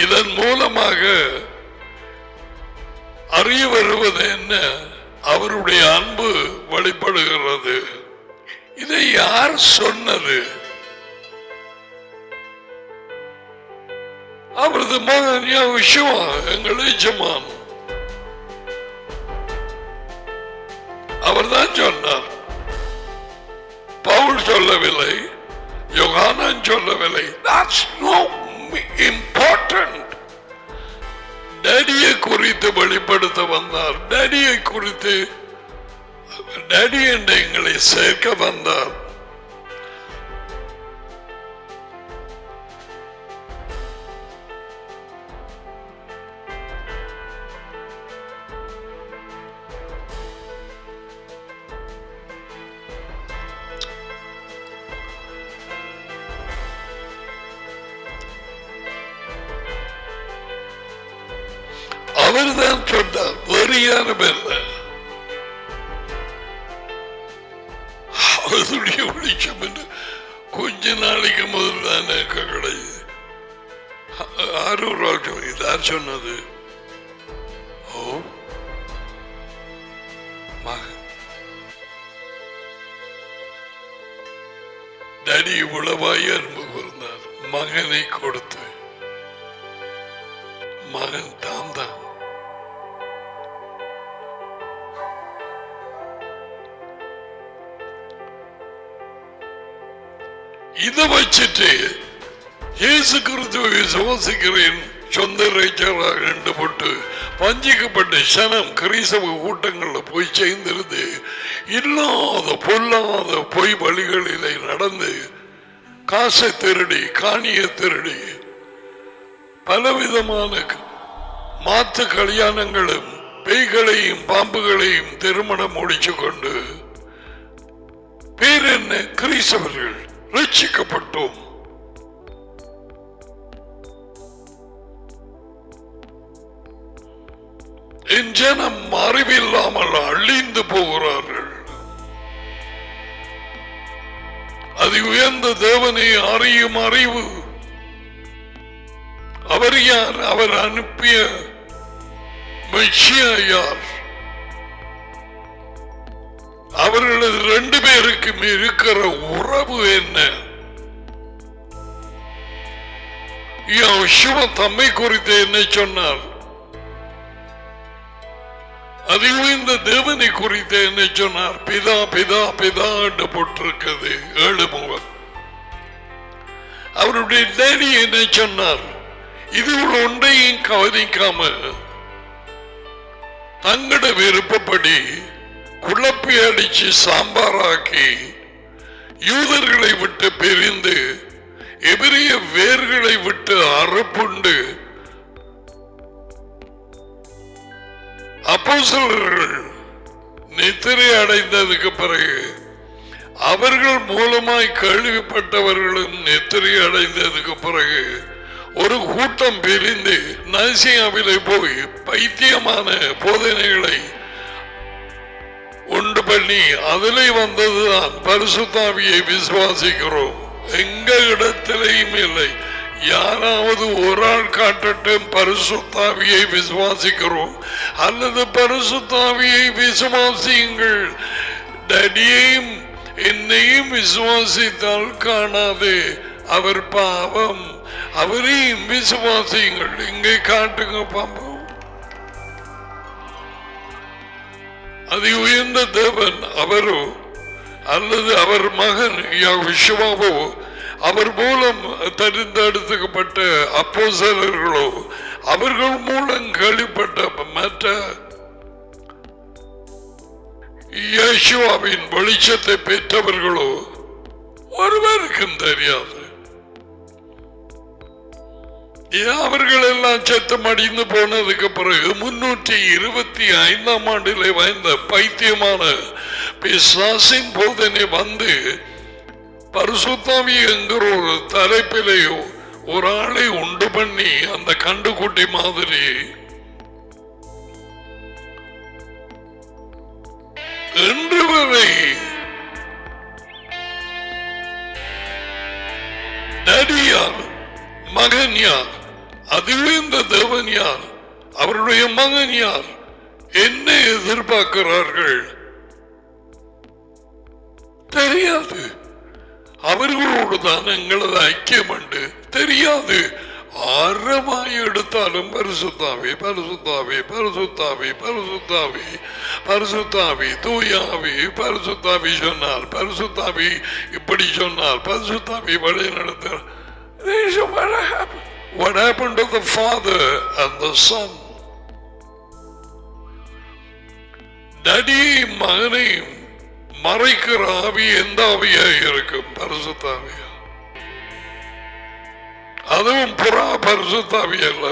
இதன் மூலமாக அறிய வருவது என்ன? அவருடைய அன்பு வெளிப்படுகிறது. இதை யார் சொன்னது? அவரது மகன் யெகோவா, எங்கள் எஜமான். அவர்தான் சொன்னார். பவுல் சொல்லவில்லை, யோகானான் சொல்லவில்லை. That's not important. டேடியை குறித்து வெளிப்படுத்த வந்தார். டேடியை குறித்து, டேடி என்று எங்களை சேர்க்க வந்தார். அவர்தான் சொன்னார், வேறு யாரும் இல்லை. அவருடைய வெளிச்சம் என்று கொஞ்ச நாளைக்கு முதல் தான் எனக்கு கிடையாது. 6 ரூபாய் யார் சொன்னது? ஓ மகன், டாடி இவ்வளவாய் அன்பு கூர்ந்தார், மகனை கொடுத்து. மகன் தான் தான். இதை வச்சுட்டு இயேசு கிறிஸ்துவை விசுவாசிக்கிறேன் சொந்த ரேச்சராக கண்டு போட்டு வஞ்சிக்கப்பட்ட சனம் கிறிஸ்தவ கூட்டங்களில் போய் சேர்ந்திருந்து இல்லாத பொல்லாத பொய் வழிகளிலே நடந்து காசை திருடி காணியை திருடி பலவிதமான மாத்து கல்யாணங்களும் பேய்களையும் பாம்புகளையும் திருமணம் முடிச்சு கொண்டு பேர் என்ன கிறிஸ்தவர்கள் ரட்சிக்கப்பட்டோம். என் ஜனம் அறிவில்லாமல் அழிந்து போகிறார்கள். அது உயர்ந்த தேவனை அறியும் அறிவு. அவர் யார்? அவர் அனுப்பிய மெசியா யார்? அவர்களது 2 பேருக்கும் இருக்கிற உறவு என்ன? யோசுவ தம்மை குறித்து என்ன சொன்னார்? அதுவும் இந்த தேவனை குறித்து என்ன சொன்னார்? பிதா பிதா பிதா என்று போட்டிருக்கிறது 7 முகம். அவருடைய டேடி என்ன சொன்னார்? இது ஒன்றையும் கவனிக்காம தங்கட விருப்பப்படி குழப்பி அடிச்சு சாம்பாராக்கி யூதர்களை விட்டு பிரிந்து எபிரிய வேர்களை விட்டு அறுப்புண்டு அப்போஸ்தலர்கள் நித்திரை அடைந்ததுக்கு பிறகு அவர்கள் மூலமாய் கேள்விப்பட்டவர்களும் நித்திரை அடைந்ததுக்கு பிறகு ஒரு கூட்டம் பிரிந்து நாசியாவிலே போய் பைத்தியமான போதனைகளை உண்டு பண்ணி அதிலே வந்ததுதான் பரிசுத்தாவியை விசுவாசிக்கிறோம். எங்க இடத்திலேயும் இல்லை. யாராவது ஒரு ஆள் காட்டட்டும் பரிசுத்தாவியை விசுவாசிக்கிறோம் அல்லது பரிசுத்தாவியை விசுவாசியுங்கள், டடியையும் என்னையும் விசுவாசித்தால் காணாது அவர் பாவம், அவரையும் விசுவாசியுங்கள். இங்கே காட்டுங்க பாம்பம். அது உயர்ந்த தேவன் அவரோ அல்லது அவர் மகன் யெகோவாவோ அவர் மூலம் தெரிந்தெடுக்கப்பட்ட அப்போஸ்தலர்களோ அவர்கள் மூலம் கேள்விப்பட்ட மற்ற யெகோவாவின் வெளிச்சத்தை பெற்றவர்களோ ஒருவருக்கும் தெரியாது. அவர்கள் எல்லாம் சத்தம் அடிந்து போனதுக்கு பிறகு 325ஆம் ஆண்டிலே வாய்ந்த பைத்தியமான பிசாசின் போதனை வந்து பரிசுத்தாவி என்கிற ஒரு தலைப்பிலேயோ ஒரு ஆளை உண்டு பண்ணி அந்த கண்டுகுட்டி மாதிரி இன்று வரை நடியார் மகன் யார்? அதுவே இந்த தேவன் யார்? அவருடைய மகன் யார்? என்ன எதிர்பார்க்கிறார்கள்? தெரியாது. அவர்களோடு தான் எங்களது ஐக்கியம் உண்டு. தெரியாது. ஆரமாய் எடுத்தாலும் பரிசுத்தாவி பரிசுத்தாவி பரிசுத்தாவி பரிசுத்தாவி பரிசுத்தாவி தூயாவி பரிசுத்தாவி சொன்னார், பரிசுத்தாவி இப்படி சொன்னார், பரிசுத்தாவி வழி நடத்தார். What happened to the Father and the Son? Daddy மகனை மறைக்கிற ஆவி எந்த ஆவியாக இருக்கும்? பரிசுத்தாவியா? அதுவும் புறா பரிசுத்தாவி அல்ல.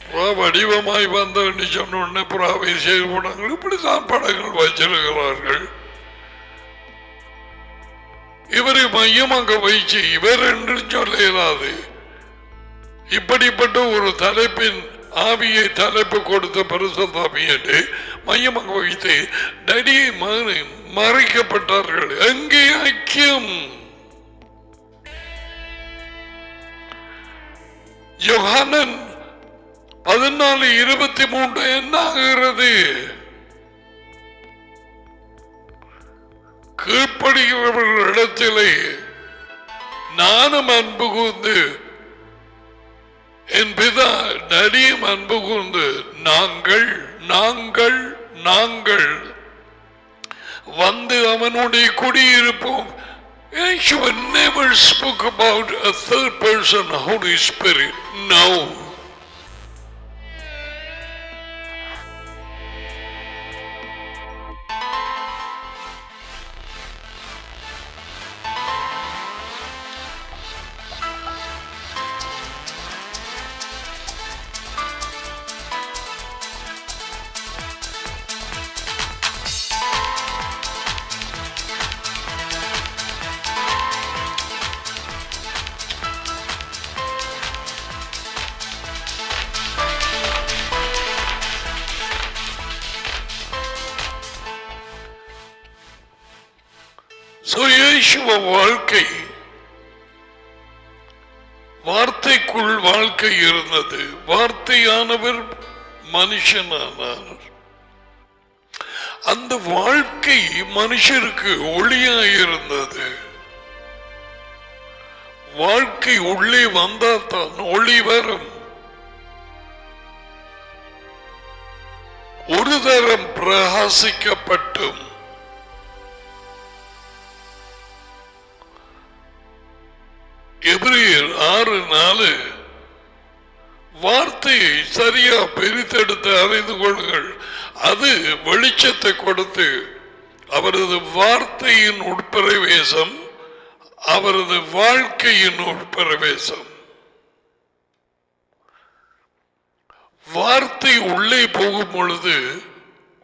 புறா வடிவமாய் வந்தன்னு சொன்ன உடனே புறாவை செய்து போனாங்க. இப்படிதான் படங்கள் வச்சிருக்கிறார்கள். இவரை மையமாக வைச்சு இவர் என்று சொல்ல இயலாது. இப்படிப்பட்ட ஒரு தலைப்பின் ஆவியை தலைப்பு கொடுத்த பரிசுத்தாவி என்று மையமாக வைத்து டடியை மகனை மறைக்கப்பட்டார்கள். எங்கே ஐக்கியம்? யோகானன் 14:23 என்ன ஆகிறது? கீழ்ப்படுகிறவர்களிடத்திலே நானும் அன்பு கூர்ந்து என் பிதா நடியும் அன்பு கூர்ந்து நாங்கள் நாங்கள் நாங்கள் வந்து அவனுடைய குடியிருப்போம். Yeshua never spoke about a third person, Holy Spirit. No. இயேசுவ வாழ்க்கை வார்த்தைக்குள் வாழ்க்கை இருந்தது. வார்த்தையானவர் மனுஷனானார். அந்த வாழ்க்கை மனுஷருக்கு ஒளியாயிருந்தது. வாழ்க்கை உள்ளே வந்தால்தான் ஒளி வரும். ஒரு தரம் பிரகாசிக்கப்பட்டும் எபிரேயர் 6:4 வார்த்தையை சரியா பிரித்தெடுத்து அறிந்து கொள்ளுங்கள். அது வெளிச்சத்தை கொடுத்து அவரது வார்த்தையின் உட்பிரவேசம் அவரது வாழ்க்கையின் உட்பிரவேசம். வார்த்தை உள்ளே போகும் பொழுது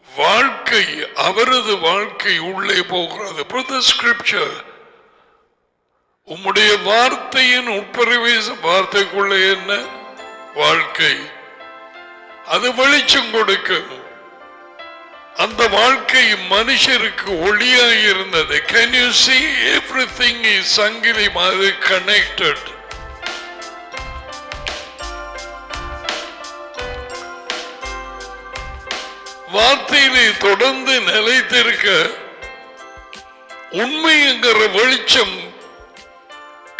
வாழ்க்கை அவரது வாழ்க்கை உள்ளே போகிறது. Scripture உம்முடைய வார்த்தையின் உட்பிரவேசம். வார்த்தைக்குள்ளே என்ன வாழ்க்கை, அது வெளிச்சம் கொடுக்கும். அந்த வாழ்க்கை மனுஷருக்கு ஒளியாய் இருந்தது. Can you see everything is சங்கிலி மாதிரி connected? வார்த்தையிலே தொடர்ந்து நிலைத்திருக்க உண்மை என்கிற வெளிச்சம்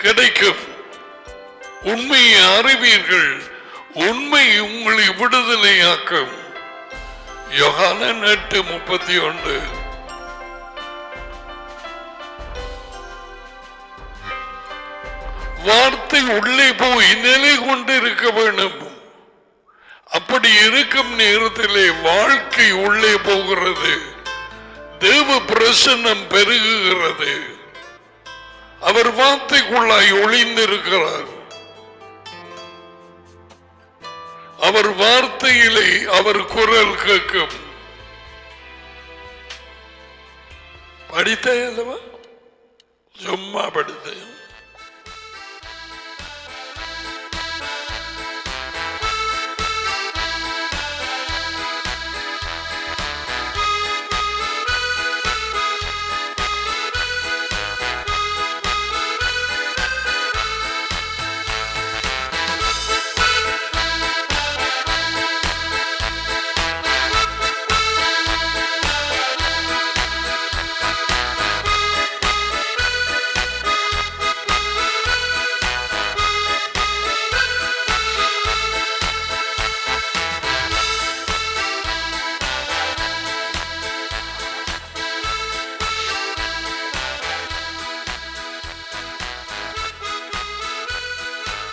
கிடைக்கும். உண்மையை அறிவீர்கள், உண்மை உங்களை விடுதலையாக்கும். யோகானன் 8:31. வார்த்தை உள்ளே போய் நிலை கொண்டு இருக்க வேண்டும். அப்படி இருக்கும் நேரத்திலே வாழ்க்கை உள்ளே போகிறது. தேவ பிரசன்னம் பெருகுகிறது. அவர் வார்த்தைக்குள்ளாய் ஒளிந்திருக்கிறார். அவர் வார்த்தையிலே அவர் குரல் கேட்கும். படித்தேன் அல்லவா? சும்மா படித்தேன்.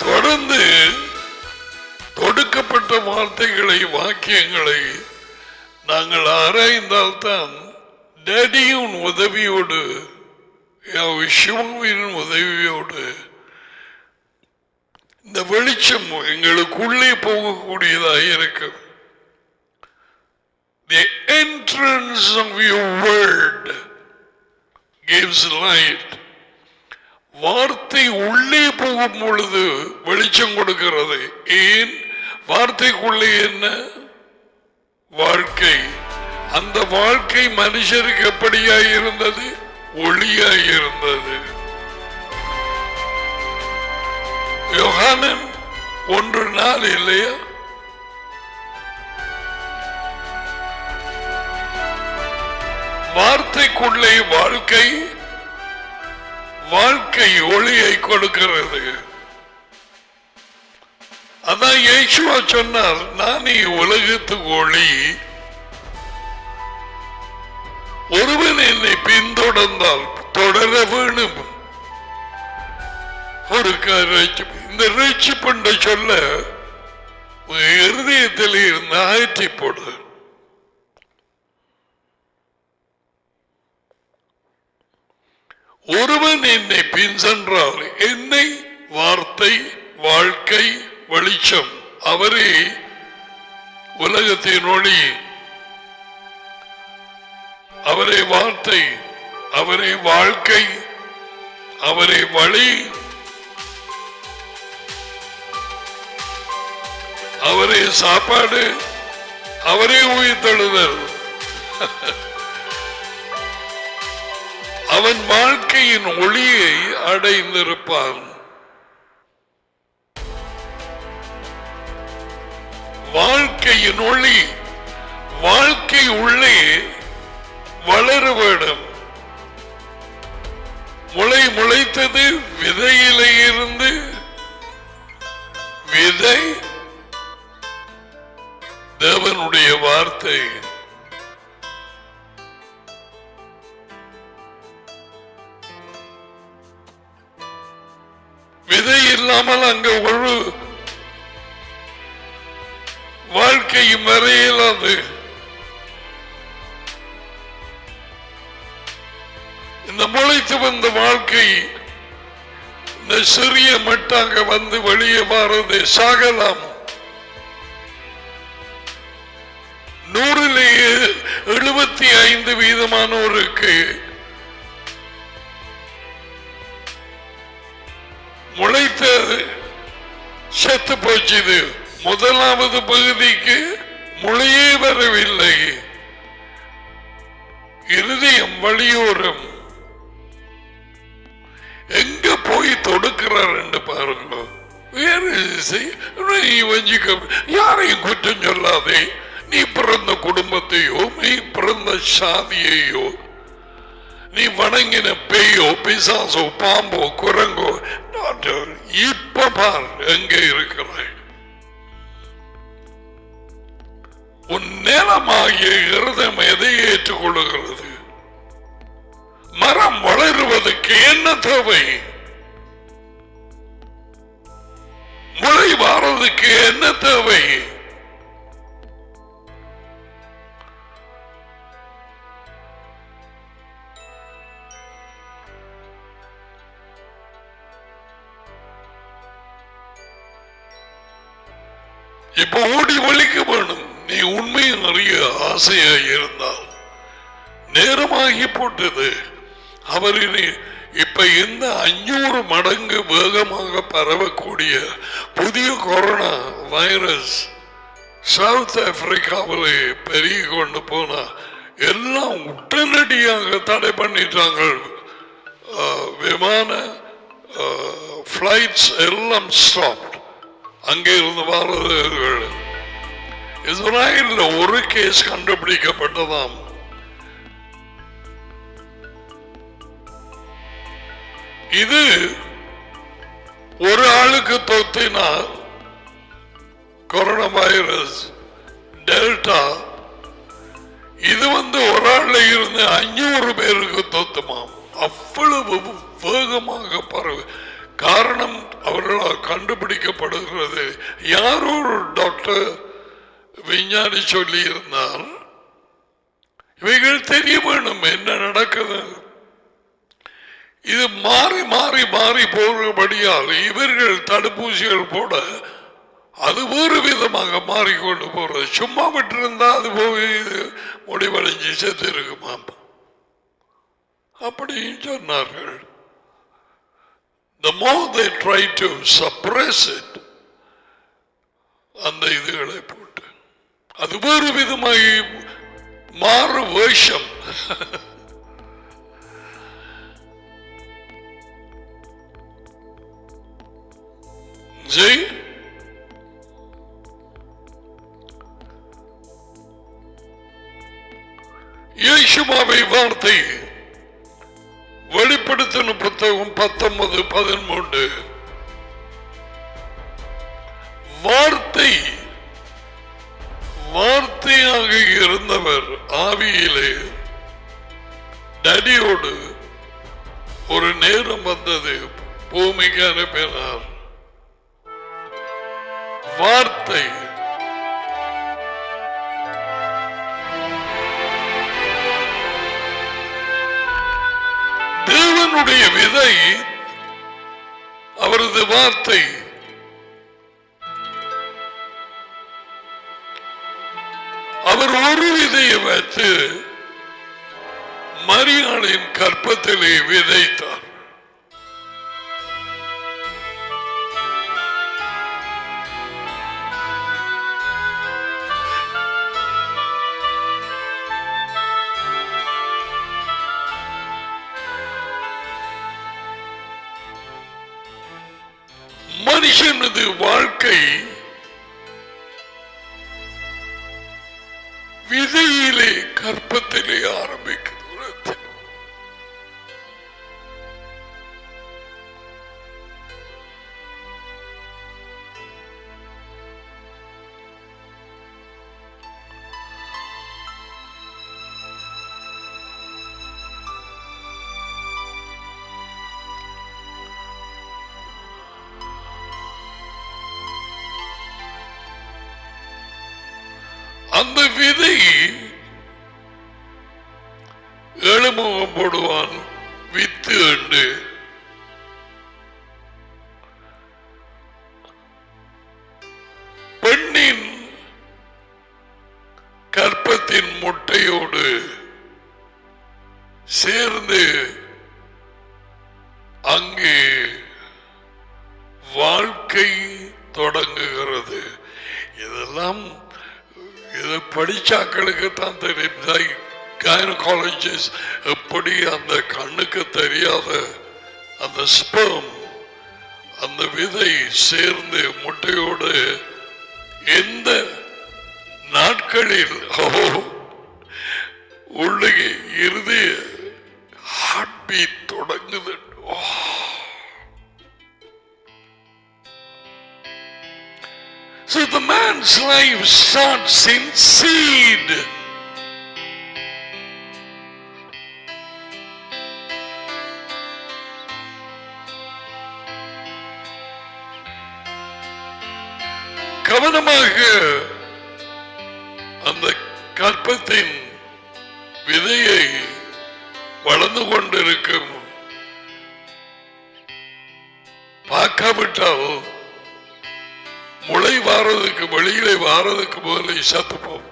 தொடர்ந்து தொடுக்கப்பட்ட வார்த்தைகளை வாக்கியங்களை நாங்கள் ஆராய்ந்தால்தான் டேடியின் உதவியோடு சிவவின் உதவியோடு இந்த வெளிச்சம் எங்களுக்குள்ளே போகக்கூடியதாக இருக்கும். The entrance of your word gives light. வார்த்தை உள்ளே போகும் பொழுது வெளிச்சம் கொடுக்கிறது. ஏன்? வார்த்தைக்குள்ளே என்ன வாழ்க்கை. அந்த வாழ்க்கை மனுஷருக்கு எப்படியாய் இருந்தது? ஒளியாய் இருந்தது. யோகானன் 1:4 இல்லையா? வார்த்தைக்குள்ளே வாழ்க்கை, வாழ்க்கை ஒளியை கொடுக்கிறது. அதான் இயேசுவா சொன்னார், நான் உலகத்துக்கு ஒளி, ஒருவன் என்னை பின்தொடர்ந்தால் தொடர வேணும் ஒரு இந்த ரட்சிப்பு சொல்ல இருதயத்தில் இருந்து அகற்றி போடு. ஒருவன் என்னை பின் சென்றால் என்னை வார்த்தை வாழ்க்கை வெளிச்சம் அவரே உலகத்தின் ஒளி, அவரே வார்த்தை, அவரே வாழ்க்கை, அவரே வழி, அவரே சாப்பாடு, அவரே உயிர்த்தெழுதல். அவன் வாழ்க்கையின் ஒளியை அடைந்திருப்பான். வாழ்க்கையின் ஒளி வாழ்க்கை உள்ளே வளர வேண்டும். முளைத்தது விதையிலே இருந்து. விதை தேவனுடைய வார்த்தை. விதை இல்லாமல் அங்க ஒரு வாழ்க்கையும் வரையிலாது. இந்த முளைத்து வந்த வாழ்க்கை இந்த சிறிய மட்டாங்க வந்து வெளியே மாறுது. சாகலாம். 100லேயே 75% முளைத்தது செத்து போச்சுது. முதலாவது பகுதிக்கு முளையே வரவில்லை. இருதயம் வழியோரம் எங்க போய் தொடுக்கிறார் என்று பாருங்க. வேறு யாரையும் குற்றம் சொல்லாதே. நீ பிறந்த குடும்பத்தையோ நீ பிறந்த சாதியையோ நீ வணங்கின பேயோ பிசாசோ பாம்போ குரங்கோ இப்ப பார் எங்க இருக்கிறாய். உன் நிலமாகிய இருதயம் எதை ஏற்றுக்கொள்ளுகிறது? மரம் வளருவதற்கு என்ன தேவை? முளை வாரதுக்கு என்ன தேவை? இப்ப ஓடி வலிக்க வேணும். நீ உண்மையை நிறைய ஆசையாக இருந்தால் நேரமாகி போட்டது. அவரின் இப்ப இந்த 500 மடங்கு வேகமாக பரவக்கூடிய புதிய கொரோனா வைரஸ் சவுத் ஆப்பிரிக்காவிலே பெருகி கொண்டு போனா எல்லாம் உடனடியாக தடை பண்ணிட்டாங்க. விமான பிளைட்ஸ் எல்லாம் ஸ்டாப். அங்கே இருந்து வரவர்கள் இஸ்ரேலில் ஒரு கேஸ் கண்டுபிடிக்கப்பட்டதாம். இது ஒரு ஆளுக்கு தொத்தினால் கொரோனா வைரஸ் டெல்டா இது ஒரு ஆள்ல இருந்து 500 பேருக்கு தொத்துமாம். அவ்வளவு வேகமாக பரவு. காரணம் அவர்களால் கண்டுபிடிக்கப்படுகிறது. யாரோ ஒரு டாக்டர் விஞ்ஞானி சொல்லி இருந்தால் இவைகள் தெரிய வேணும் என்ன நடக்குது. இது மாறி மாறி மாறி போறபடியால் இவர்கள் தடுப்பூசிகள் போட அது ஒரு விதமாக மாறிக்கொண்டு போறது. சும்மா விட்டிருந்தா அது போய் முடிவடைஞ்சு செத்து இருக்குமா அப்படின்னு சொன்னார்கள். The more they try to suppress it, அந்த இதுகளை போட்டு அது வேறு விதமாகி மாறு வேஷம். ஜெய் இயேசுவாவை வார்த்தை வெளிப்படுத்தின புத்தகம் 19:13 வார்த்தை வார்த்தையாக இருந்தவர் ஆவியிலே டடியோடு ஒரு நேரம் வந்தது பூமிக்கு அனுப்பினார். வார்த்தை தேவனுடைய விதை, அவரது வார்த்தை. அவர் ஒரு விதையை வைத்து மரியாளின் கற்பத்திலே விதைத்தார். மனுஷனது வாழ்க்கை விதையிலே கற்பத்திலே ஆரம்பிக்கிறது. அந்த விதை எழுமுகம் போடுவான், வித்து உண்டு. பெண்ணின் கற்பத்தின் முட்டையோடு சேர்ந்து அங்கே வாழ்க்கை தொடங்குகிறது. இதெல்லாம் இதை படிச்சாக்களுக்கு தான் தெரியும். கைனகாலஜிஸ்ட் எப்படி அந்த கண்ணுக்கு தெரியாத அந்த ஸ்பெர்ம், அந்த விதை சேர்ந்து முட்டையோடு எந்த நாட்களில் உள்ளே இறுதி ஹார்ட் பீட் தொடங்குது. So the man's life starts in seed. கவனமாக அந்த கற்பத்தின் விதையை வளர்ந்து கொண்டிருக்கும் பார்க்காவிட்டால் முளை வாரதுக்கு வெளியிலே வாரதுக்கு முதலே சத்துப்போம்.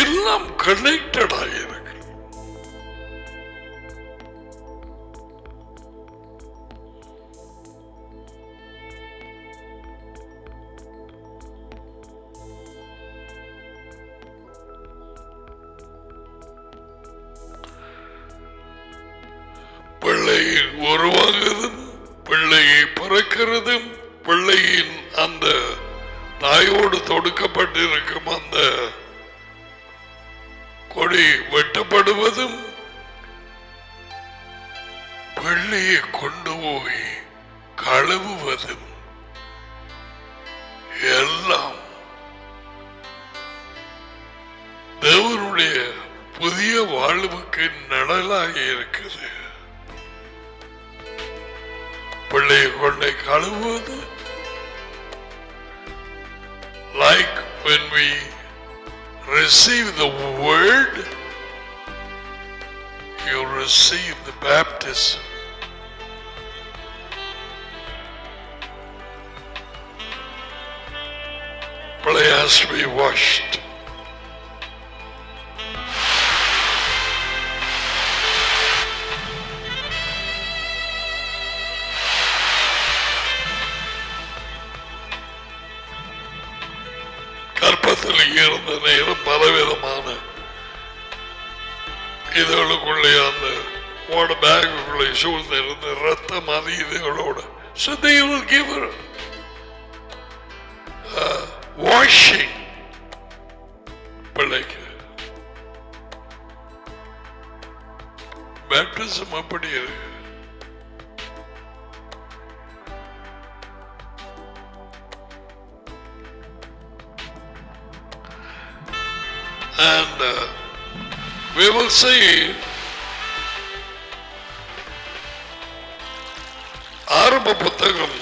எல்லாம் கனெக்டட் ஆகியிருக்கு. பிள்ளையை உருவாகுதும், பிள்ளையை பிறக்கிறதும், பிள்ளையின் அந்த தாயோடு தொடுக்கப்பட்டிருக்கும் அந்த கொடி வெட்டப்படுவதும், பிள்ளையை கொண்டு போய் கழுவுவதும் எல்லாம் தேவனுடைய புதிய வாழ்வுக்கு நிழலாக இருக்குது. பிள்ளையை கொண்டை கழுவுவது, like when we receive the word, you receive the baptism. Play has to be washed. கற்பத்தில் இருந்த நேரம் பலவிதமான இதுகளுக்குள்ளே அந்த ஓட பேக்குள்ளே சூழ்ந்திருந்த ரத்தம் அது இதுகளோட. So they will give her washing. பிள்ளைக்கு பேப்டிசம் அப்படி இருக்கு. And we will see ஆரம்ப புத்தகம்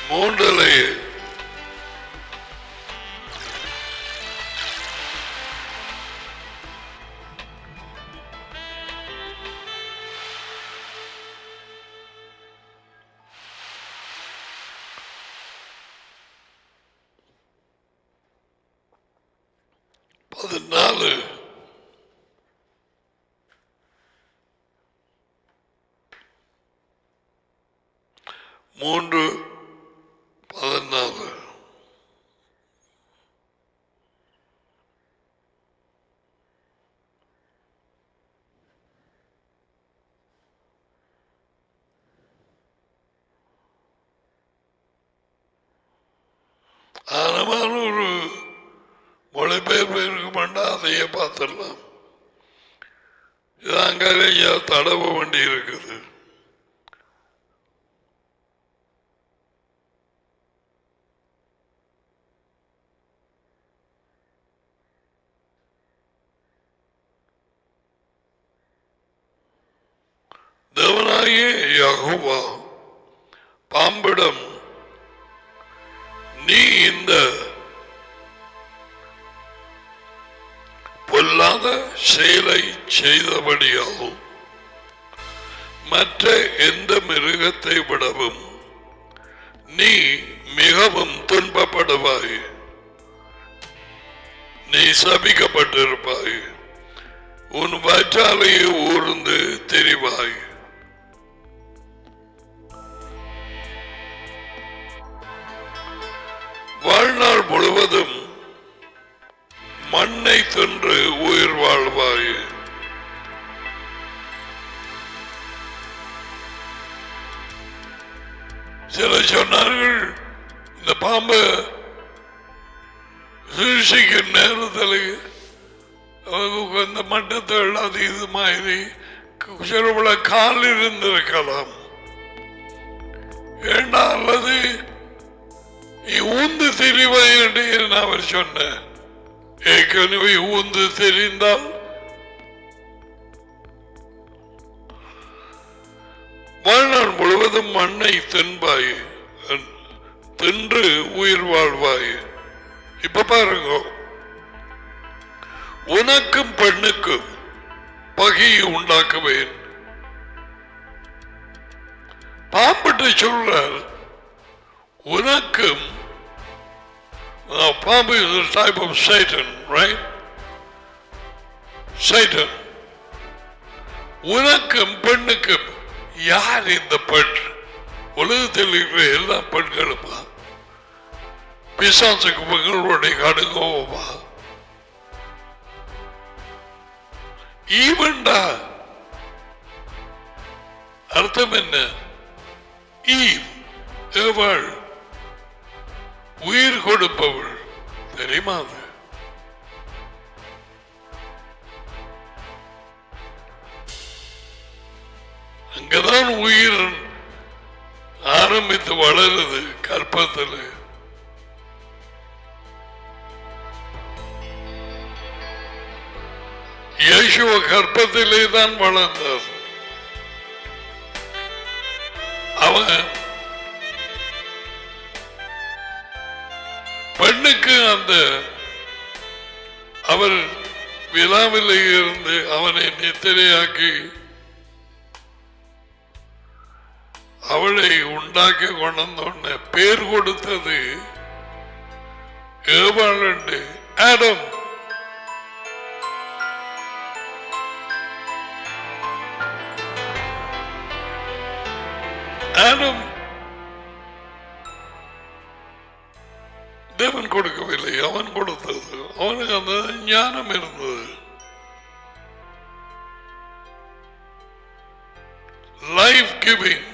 3 14 ஆனமான ஒரு மொழிபெயர்ப்பு இருக்க மாட்டா அதையே பார்த்துடலாம். இது அங்கே தடவ வேண்டி இருக்குது. தேவனாகிய யெகோவா பாம்பிடம், நீ இந்த பொல்லாத செயலை செய்தபடியாகும் மற்ற எந்த மிருகத்தை விடவும் நீ மிகவும் துன்பப்படுவாய், நீ சபிக்கப்பட்டிருப்பாய், உன் வயிற்றாலேயே ஊர்ந்து திரிவாய். வாழ்நாள் முழுவதும் மண்ணை தின்று உயிர் வாழ்வாய். சில சொன்னார்கள், இந்த பாம்பு சிருஷிக்கும் நேரத்தில் இந்த மட்டத்தை அது இது மாதிரி சிறுபல கால் இருந்திருக்கலாம். ஏண்டா அல்லது ஊந்து தெரிவாய் என்று அவர் சொன்ன, ஏற்கனவே ஊந்து தெரிந்தால் வாழ்நாள் முழுவதும் மண்ணை தின்பாய், தின்று உயிர் வாழ்வாய். இப்ப பாருங்க, உனக்கும் பெண்ணுக்கும் பகையை உண்டாக்குவேன். பாம்பிட்டு சொல்றார், உனக்கும் பாம்பு is a type of Satan, right? Satan. உனக்கும் பெண்ணுக்கும் யார் இந்த பெண்? உலகத்தில் இருக்கிற எல்லா பெண்களுமா பிசாசுக்கு பெண்களுடைய கடுங்கோவா? ஈவன்டா அர்த்தம் என்ன? ஈவ் எவள் உயிர் கொடுப்பவள், தெரியுமா? அது அங்கதான் உயிர் ஆரம்பித்து வளருது கற்பத்தில். இயேசுவ கற்பத்திலே தான் வளர்ந்தார். அவன் பெண்ணுக்கு அந்த அவர் விழாவிலே இருந்து அவனை நித்திரையாக்கி அவளை உண்டாக்கி கொண்டோன்னு பேர் கொடுத்தது ஏவாள் என்று. ஆடம் ஆடம் தேவன் கொடுக்கவில்லை, அவன் கொடுத்தது. அவனுக்கு அந்த ஞானம் இருந்தது. Life giving.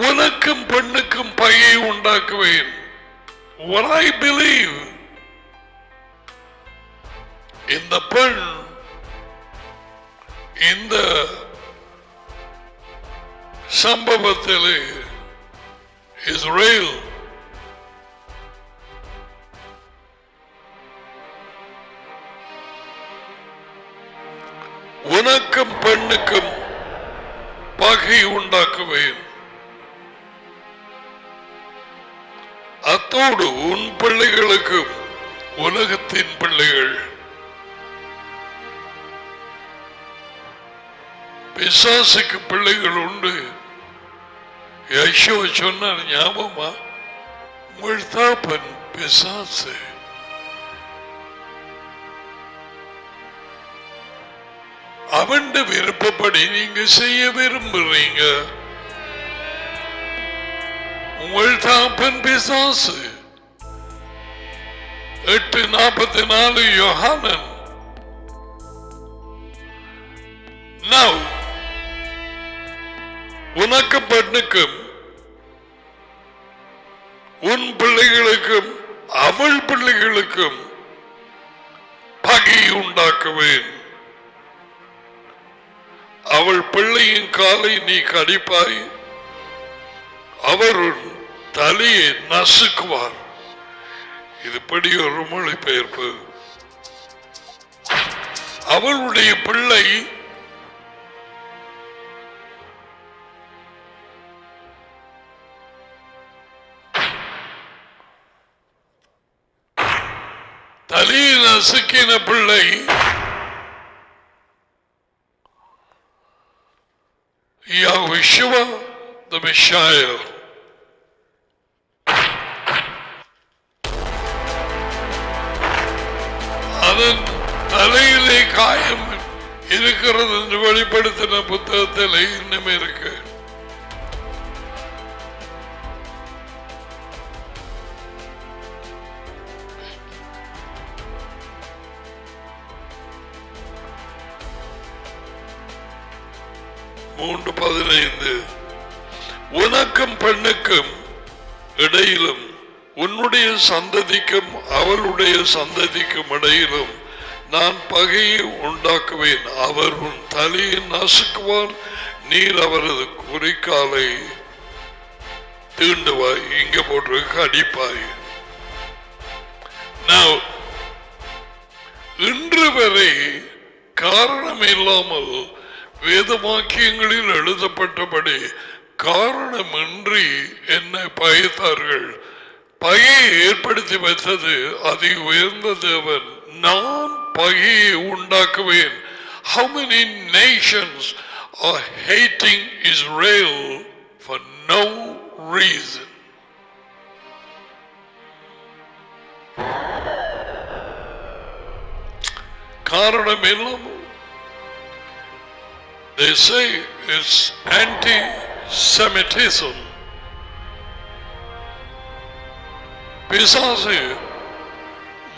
உனக்கும் பெண்ணுக்கும் பகையை உண்டாக்குவேன். What I believe, இந்த பெண் இந்த சம்பவத்திலே இஸ்ரேல் உனக்கும் பெண்ணுக்கும் பகை உண்டாக்குவேன், அத்தோடு உன் பிள்ளைகளுக்கும் உலகத்தின் பிள்ளைகள். பிசாசுக்கு பிள்ளைகள் உண்டு. யெகோவா சொன்னார், ஞாபகமா? உங்கள் தாப்பன் பிசாசு. அவன் விருப்பப்படி நீங்க செய்ய விரும்புறீங்க. உங்கள் தாப்பன் பிசாசு. 8:44 யோவான். Now உனக்கு பெண்ணுக்கும் உன் பிள்ளைகளுக்கும் அவள் பிள்ளைகளுக்கும் பகை உண்டாக்குவேன். அவள் பிள்ளையின் காலை நீ கடிப்பாய், அவர் தலையை நசுக்குவார். இதுபடி ஒரு மொழிபெயர்ப்பு. அவளுடைய பிள்ளை தலையை நசுக்கின பிள்ளை Yahweh the Messiah. அதன் தலையிலே காயம் இருக்கிறது என்று வெளிப்படுத்தின புத்தகத்தில் இன்னும் இருக்கு. உனக்கும் பெண்ணுக்கும் இடையிலும் உன்னுடைய சந்ததிக்கும் அவளுடைய சந்ததிக்கும் இடையிலும் நான் பகையை உண்டாக்குவேன். அவர் உன் தலையை நசுக்குவார், நீர் அவரது குறிக்காலை தீண்டுவாய். இங்க போட்டு கடிப்பாய். இன்று வரை காரணம் இல்லாமல் வேதவாக்கியங்களில் எழுதப்பட்டபடி காரணமின்றி என்னை பகைத்தார்கள். பகையை ஏற்படுத்தி வைத்தது அதி உயர்ந்த தேவன். நான் பகையை உண்டாக்குவேன். How many nations are hating Israel for no reason? காரணம் இல்லாமல். They say it's anti-Semitism. பிசாசு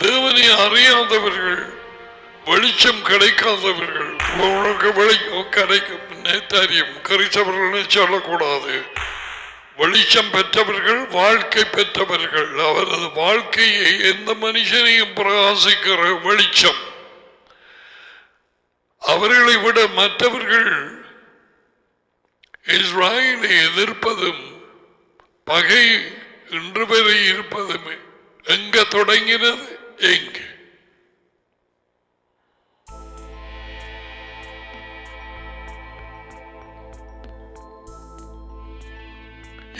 தேவனை அறியாதவர்கள், வெளிச்சம் கிடைக்காதவர்கள், உனக்கு வெளிச்சம் கிடைக்கும் தெரியும், கிறிஸ்தவர்கள் சொல்லக்கூடாது. வெளிச்சம் பெற்றவர்கள், வாழ்க்கை பெற்றவர்கள், அவரது வாழ்க்கையை எந்த மனுஷனையும் பிரகாசிக்கிற வெளிச்சம். அவர்களை விட மற்றவர்கள் இஸ்ராயலை எதிர்ப்பதும் பகை இன்று வரை இருப்பதும் எங்க தொடங்கினது? எங்க?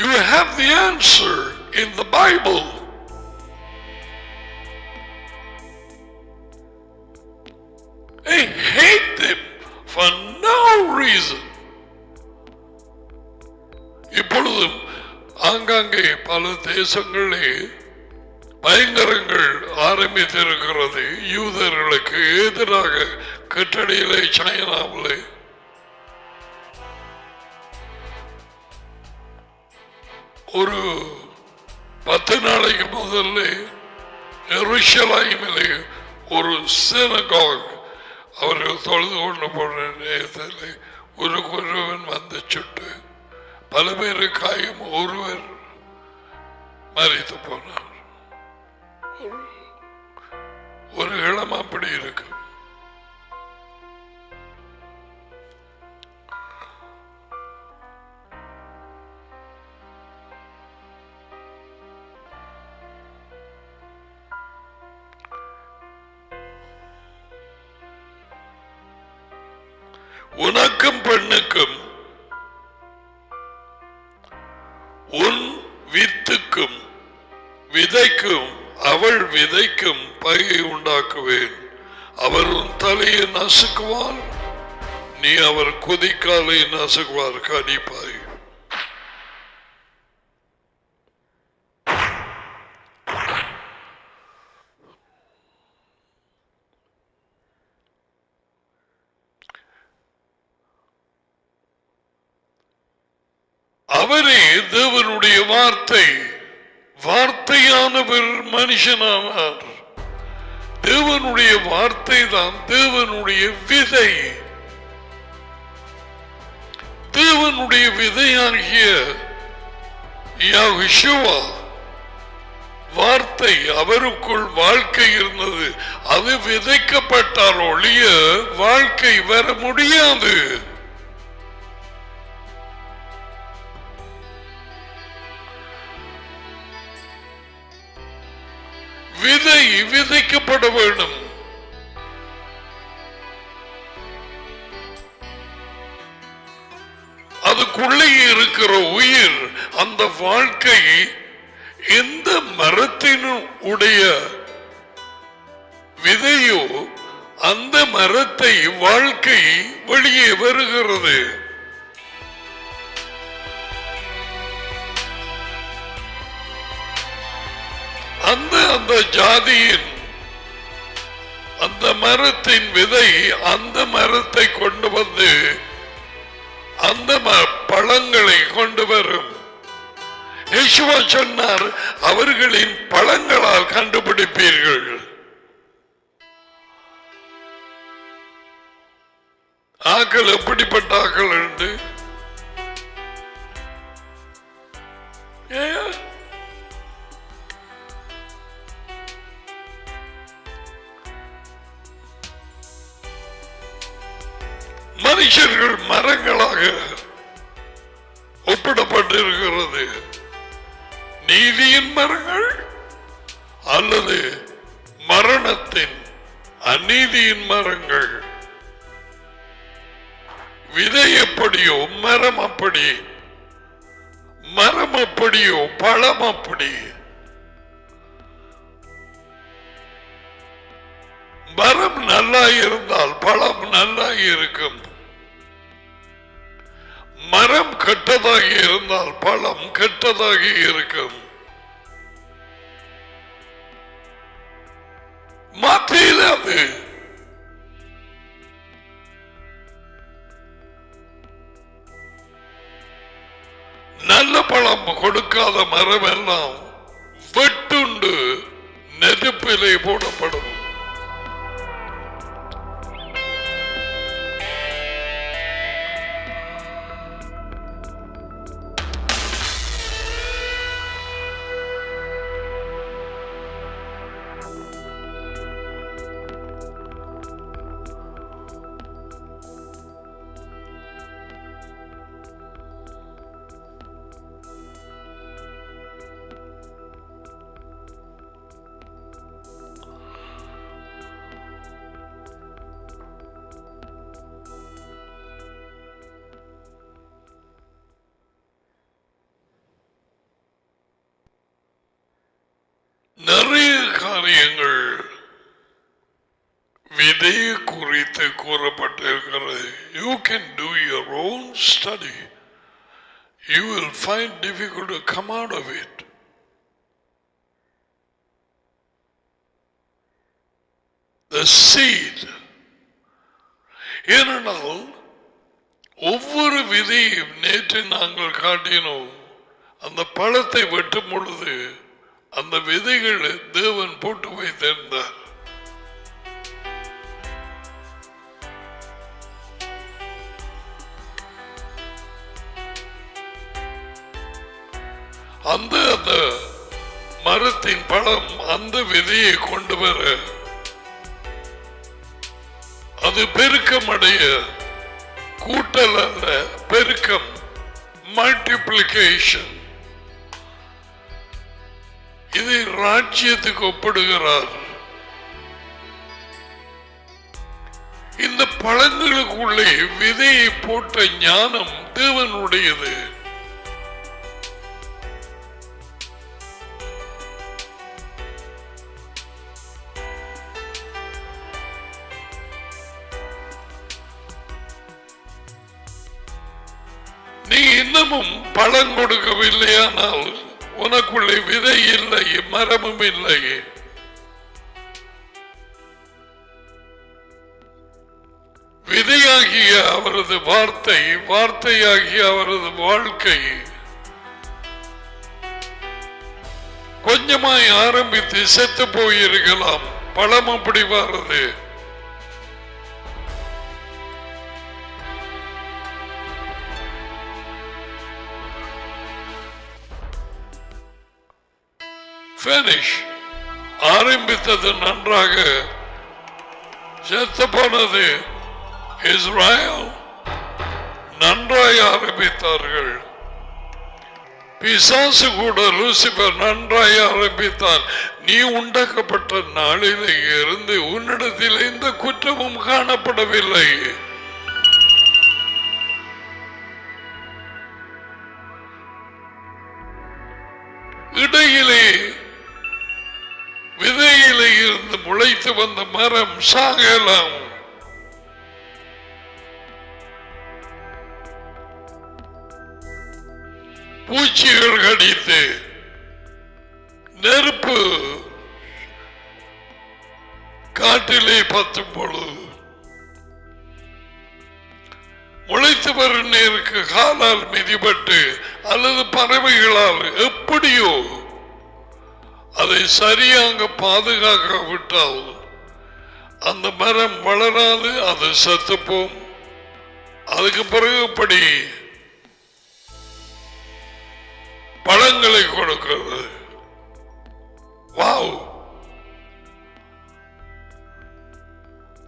You have the answer in the Bible. They hate them for no reason. இப்பொழுதும் ஆங்காங்கே பல தேசங்களே பயங்கரங்கள் ஆரம்பித்திருக்கிறது. யூதர்களுக்கு எதிராக கட்டடியிலே, சைனாவிலே ஒரு 10 நாளைக்கு முதல்ல எருசலேமிலே ஒரு சினகாக் அவர்கள் தொழுது கொண்டு போன நேரத்தில் ஒருவன் வந்து சுட்டு பல பேரு காயம், ஒருவர் மறித்து போனார். ஒரு இளம் அப்படி இருக்கு. உனக்கும் பெண்ணுக்கும் உன் வித்துக்கும் விதைக்கும் அவள் விதைக்கும் பகை உண்டாக்குவேன். அவர் உன் தலையை நசுக்குவார், நீ அவர் குதிக்காலை நசுக்குவார் கடிப்பாய். அவரே தேவனுடைய வார்த்தை, வார்த்தையானவர் மனுஷனானார். தேவனுடைய வார்த்தை தான் தேவனுடைய விதை. தேவனுடைய விதையாகிய யெகோவா வார்த்தை, அவருக்குள் வாழ்க்கை இருந்தது. அது விதைக்கப்பட்டால் ஒழிய வாழ்க்கை வர முடியாது. விதை விதைக்கப்பட வேண்டும். அதுக்குள்ளே இருக்கிற உயிர், அந்த வாழ்க்கை எந்த மரத்தினுடைய விதையோ அந்த மரத்தை வாழ்க்கை வெளியே வருகிறது. அந்த ஜாதியின் அந்த மரத்தின் விதை அந்த மரத்தை கொண்டு வந்து அந்த பழங்களை கொண்டு வரும். யெகோவா சொன்னார், அவர்களின் பழங்களால் கண்டுபிடிப்பீர்கள். ஆக்கள் எப்படிப்பட்ட ஆக்கள் உண்டு? மனுஷர்கள் மரங்களாக ஒப்பிடப்பட்டிருக்கிறது. நீதியின் மரங்கள் அல்லது மரணத்தின் அநீதியின் மரங்கள். விதை எப்படியோ மரம் அப்படி, மரம் அப்படியோ பழம் அப்படி. மரம் நல்லா இருந்தால் பழம் நல்லா இருக்கும். மரம் கெட்டதாகி இருந்தால் பழம் கெட்டதாகி இருக்கும். மாற்றியது. நல்ல பழம் கொடுக்காத மரம் எல்லாம் வெட்டுண்டு நெருப்பிலே போடப்படும். நிறைய காரியங்கள் விதையை குறித்து கூறப்பட்டிருக்கிறது. You can do your own study. You will find difficult to come out of it. The seed. ஏனென்றால் ஒவ்வொரு விதையும் நேற்று நாங்கள் காட்டினோம். அந்த பழத்தை வெட்டும் பொழுது அந்த விதைகளை தேவன் போட்டு வைத்திருந்தார். அந்த மரத்தின் பழம் அந்த விதையை கொண்டு வர, அது பெருக்கம் அடைய, கூட்டல் அல்ல பெருக்கம், மல்டிப்ளிகேஷன். இதை ராஜ்யத்துக்கு ஒப்பிடுகிறார். இந்த இந்த பழங்களுக்குள்ளே விதையை போட்ட ஞானம் தேவனுடையது. நீ இன்னமும் பழம் கொடுக்கவில்லையானால் உனக்குள்ளே விதை இல்லை, மரமும் இல்லை. விதையாகிய அவரது வார்த்தை, வார்த்தையாகிய அவரது வாழ்க்கை கொஞ்சமாய் ஆரம்பித்து செத்து போயிருக்கலாம். பழம் அப்படி வருது. ஆரம்பித்தது நன்றாக, செத்து போனது இஸ்ரேல். நன்றாய் ஆரம்பித்தார்கள். பிசாசு கூட லூசிபர் நன்றாய் ஆரம்பித்தார். நீ உண்டாக்கப்பட்ட நாளிலே இருந்து உன்னிடத்தில் எந்த குற்றமும் காணப்படவில்லை. இடையிலே விதையிலே இருந்து முளைத்து வந்த மரம் சாகலாம். பூச்சிகள் கடித்து நெருப்பு காட்டிலே பத்தும் பொழுது முளைத்து வரும் நேருக்கு காலால் மிதிபட்டு அல்லது பறவைகளால் எப்படியோ அதை சரியாக பாதுகாக்காவிட்டால் அந்த மரம் வளராது, அது செத்துப்போம். அதுக்கு பிறகு இப்படி பழங்களை கொடுக்கிறது. வாவ்!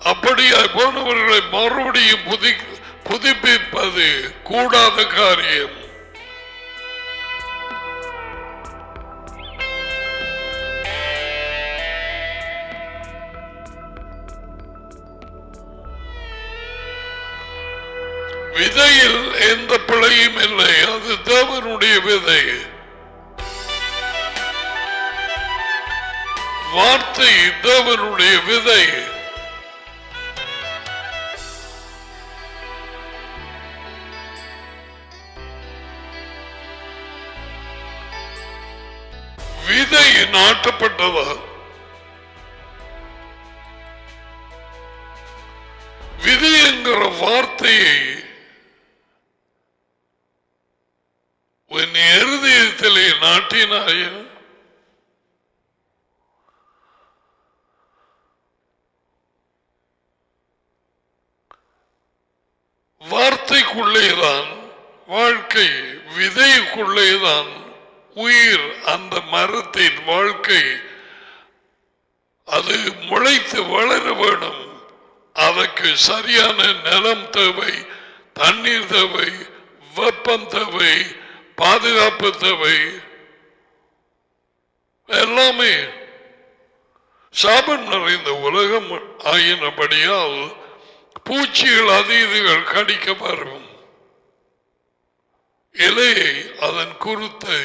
அப்படியா போனவர்களை மறுபடியும் புதுப்பிப்பது கூடாத காரியம். விதையில் எந்த பிழையும் இல்லை. அது தேவனுடைய விதை. வார்த்தை தேவனுடைய விதை. விதை நாட்டப்பட்டதா? விதி என்கிற வார்த்தையை உன் இருதயத்திலே நாட்டினாய வார்த்தைக்குள்ளேதான் வாழ்க்கை, விதைக்குள்ளேதான் உயிர். அந்த மரத்தின் வாழ்க்கை அது முளைத்து வளர வேணும். அதற்கு சரியான நிலம் தேவை, தண்ணீர் தேவை, வெப்பம் தேவை, பாதுகாப்பு தேவை. எல்லாமே சாபம் நிறைந்த உலகம் ஆயினபடியால் பூச்சிகள் அதீதுகள் கடிக்க வரும். இலையை அதன் குருத்தை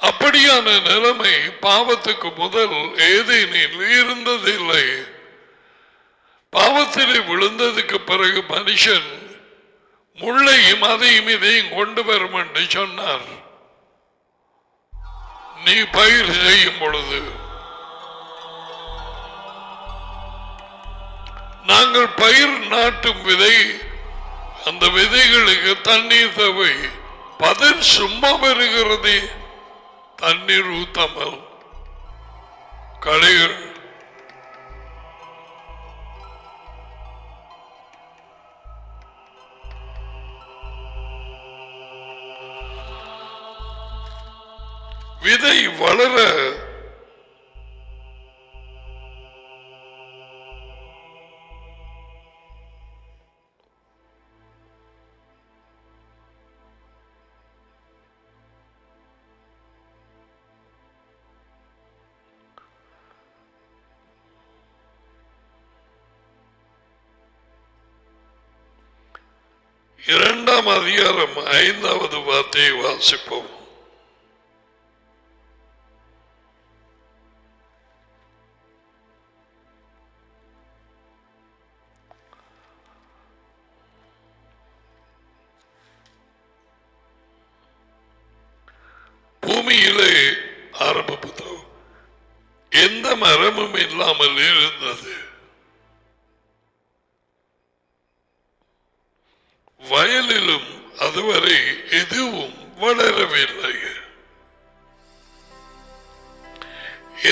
அப்படியான நிலைமை பாவத்துக்கு முதல் ஏதேனில் இருந்ததில்லை. பாவத்திலே விழுந்ததுக்கு பிறகு மனுஷன் முள்ளையும் அதையும் இதையும் கொண்டு வரும் என்று சொன்னார். நீ பயிர் செய்யும் பொழுது நாங்கள் பயிர் நாட்டும் விதை, அந்த விதைகளுக்கு தண்ணீர் தேவை. பதில் சும்மா வருகிறது, தண்ணீர் ஊத்தாமல் களைகள். விதை வளர 2ஆம் அதிகாரம் 5வது வார்த்தையை வாசிப்போம். பூமியிலே ஆரம்பித்தோம். எந்த மரமும் இல்லாமல் இருந்தது. வயலிலும் அதுவரை எதுவும் வளரவில்லை.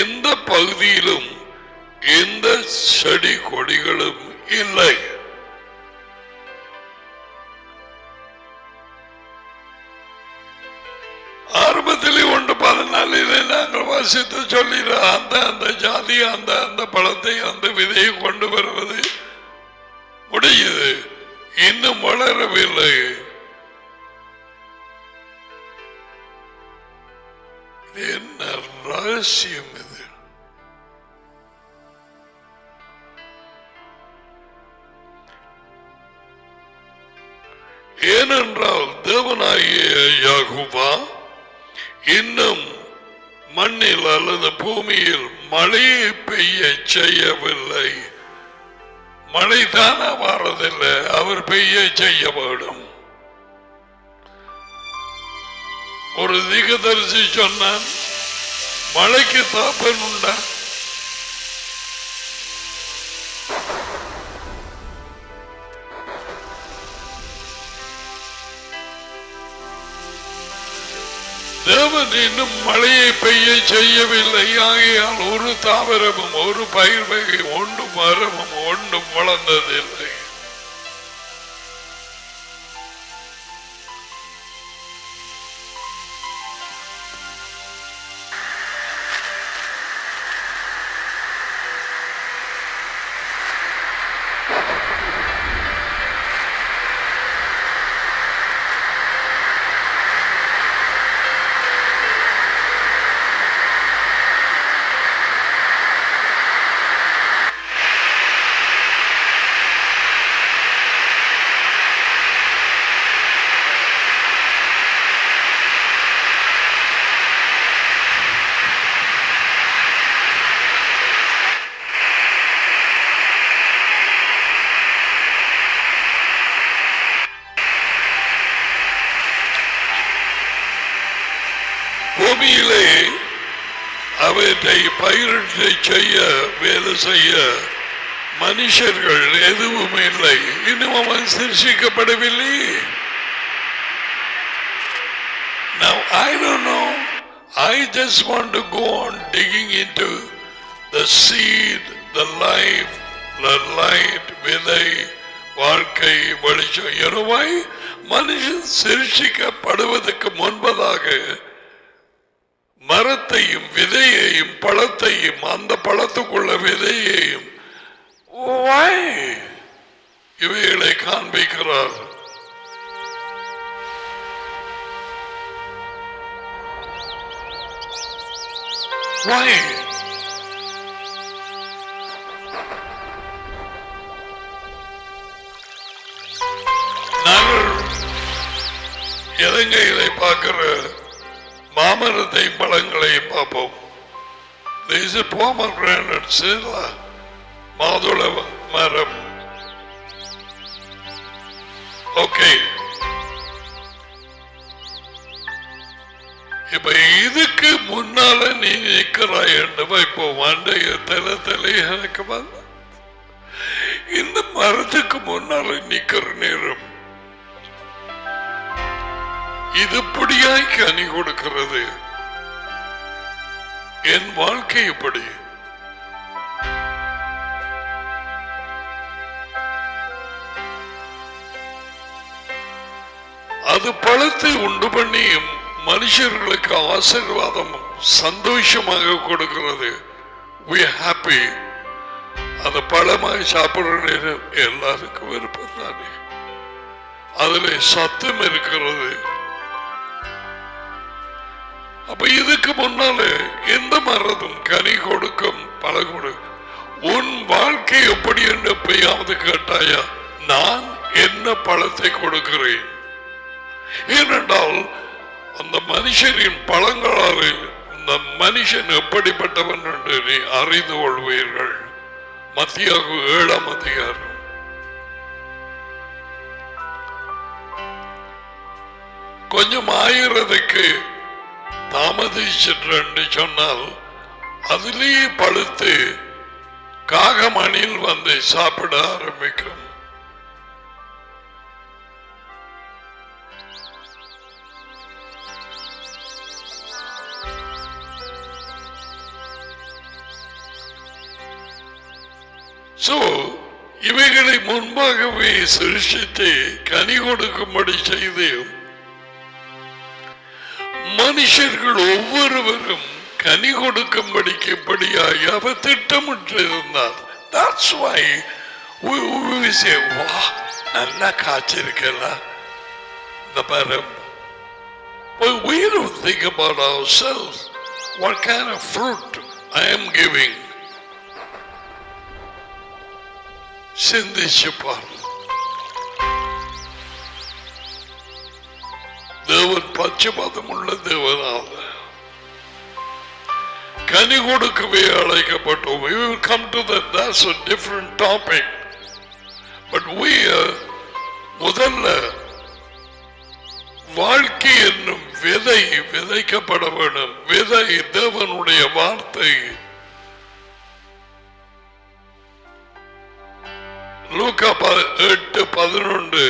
எந்த பகுதியிலும் எந்த செடி கொடிகளும் இல்லை. ஆரம்பத்திலே 1:14 நாங்கள் வாசித்து சொல்லிட அந்த ஜாதி அந்த பழத்தை அந்த விதையை கொண்டு வருவது முடியுது. இன்னும் வளரவில்லை. என்ன ரகசியம் இது? ஏனென்றால் தேவனாகிய யெகோவா இன்னும் மண்ணில் அல்லது பூமியில் மழையை பெய்ய செய்யவில்லை. மழை தானா வாரதில்லை, அவர் பெய்ய செய்ய வேண்டும். ஒரு தீர்க்கதரிசி சொன்னான், மழைக்கு தாப்பன் உண்டா? தேவன் இன்னும் மழையை பெய்ய செய்யவில்லை. ஆகையால் ஒரு தாவரமும் ஒரு பயிர் வகை ஒன்றும் மரமும் ஒன்றும் வளர்ந்ததில்லை. பூமியிலே அவற்றை பயிரிட்டு செய்ய வேலை செய்ய மனுஷர்கள் எதுவும் இல்லை. இன்னும் அவன் சிருஷிக்கப்படவில்லை. Now I don't know. I just want to go on digging into the seed, the life, the light, விதை, வாழ்க்கை, வெளிச்சம். You know why? மனுஷன் சிருஷிக்கப்படுவதற்கு முன்பதாக மரத்தையும் விதையையும் பழத்தையும் அந்த பழத்துக்குள்ள விதையையும் இவைகளை காண்பிக்கிறார். Why? நாங்கள் இலங்கையிலே பார்க்கிற மாமரத்தை பழங்களையும் பார்ப்போம். மாதுளை மரம். ஓகே, இப்ப இதுக்கு முன்னால நீ நிற்கிறாய் என்று வைப்போம். அண்டைய தலை எனக்கு வந்து இந்த மரத்துக்கு முன்னால நிக்கிற நேரம் இது இப்படியாய் கனி கொடுக்கிறது. என் வாழ்க்கை இப்படி. அது பழத்தை உண்டு பண்ணியும் மனுஷர்களுக்கு ஆசீர்வாதம் சந்தோஷமாக கொடுக்கிறது. we are happy. அந்த பழமாய் சாப்பிடுற நேரம் எல்லாருக்கும் விருப்பம் தானே. அதுல சத்தம் இருக்கிறது. அப்ப இதுக்கு முன்னால எந்த மரத்தும் கனி கொடுக்கும் பழம் கொடுக்கும். உன் வாழ்க்கை எப்படி என்று எப்பயாவது கேட்டாயா? நான் என்ன பழத்தை கொடுக்கிறேன். ஏனென்றால் அந்த மனுஷரின் பழங்களால் இந்த மனுஷன் எப்படிப்பட்டவன் என்று நீ அறிந்து கொள்வீர்கள். மத்தியாகு 7ஆம் அதிகாரம். கொஞ்சம் ஆயிரத்துக்கு தாமதிச்சிட்டு சொன்னால் அதிலேயே பழுத்து காகமணியில் வந்து சாப்பிட ஆரம்பிக்கும். இவைகளை முன்பாகவே சிருஷ்டித்து கனி கொடுக்கும்படி செய்து மனுஷர்கள் ஒவ்வொருவரும் கனி கொடுக்கும்படிக்கு இப்படியாய் அவர் திட்டமிட்டிருந்தார். That's why we say, wow, நல்லா காய்ச்சிருக்கலாம் இந்த மரம். We don't think about ourselves. What kind of fruit I am giving? சிந்திச்சு பார். தேவன் பட்சபாதம் உள்ள தேவனாக கனி கொடுக்கவே அழைக்கப்பட்டோம். We will come to that. That's a different topic. But we முதல்ல வாழ்க்கை என்னும் விதை விதைக்கப்பட வேண்டும். விதை தேவனுடைய வார்த்தை. லூக்கா 8:11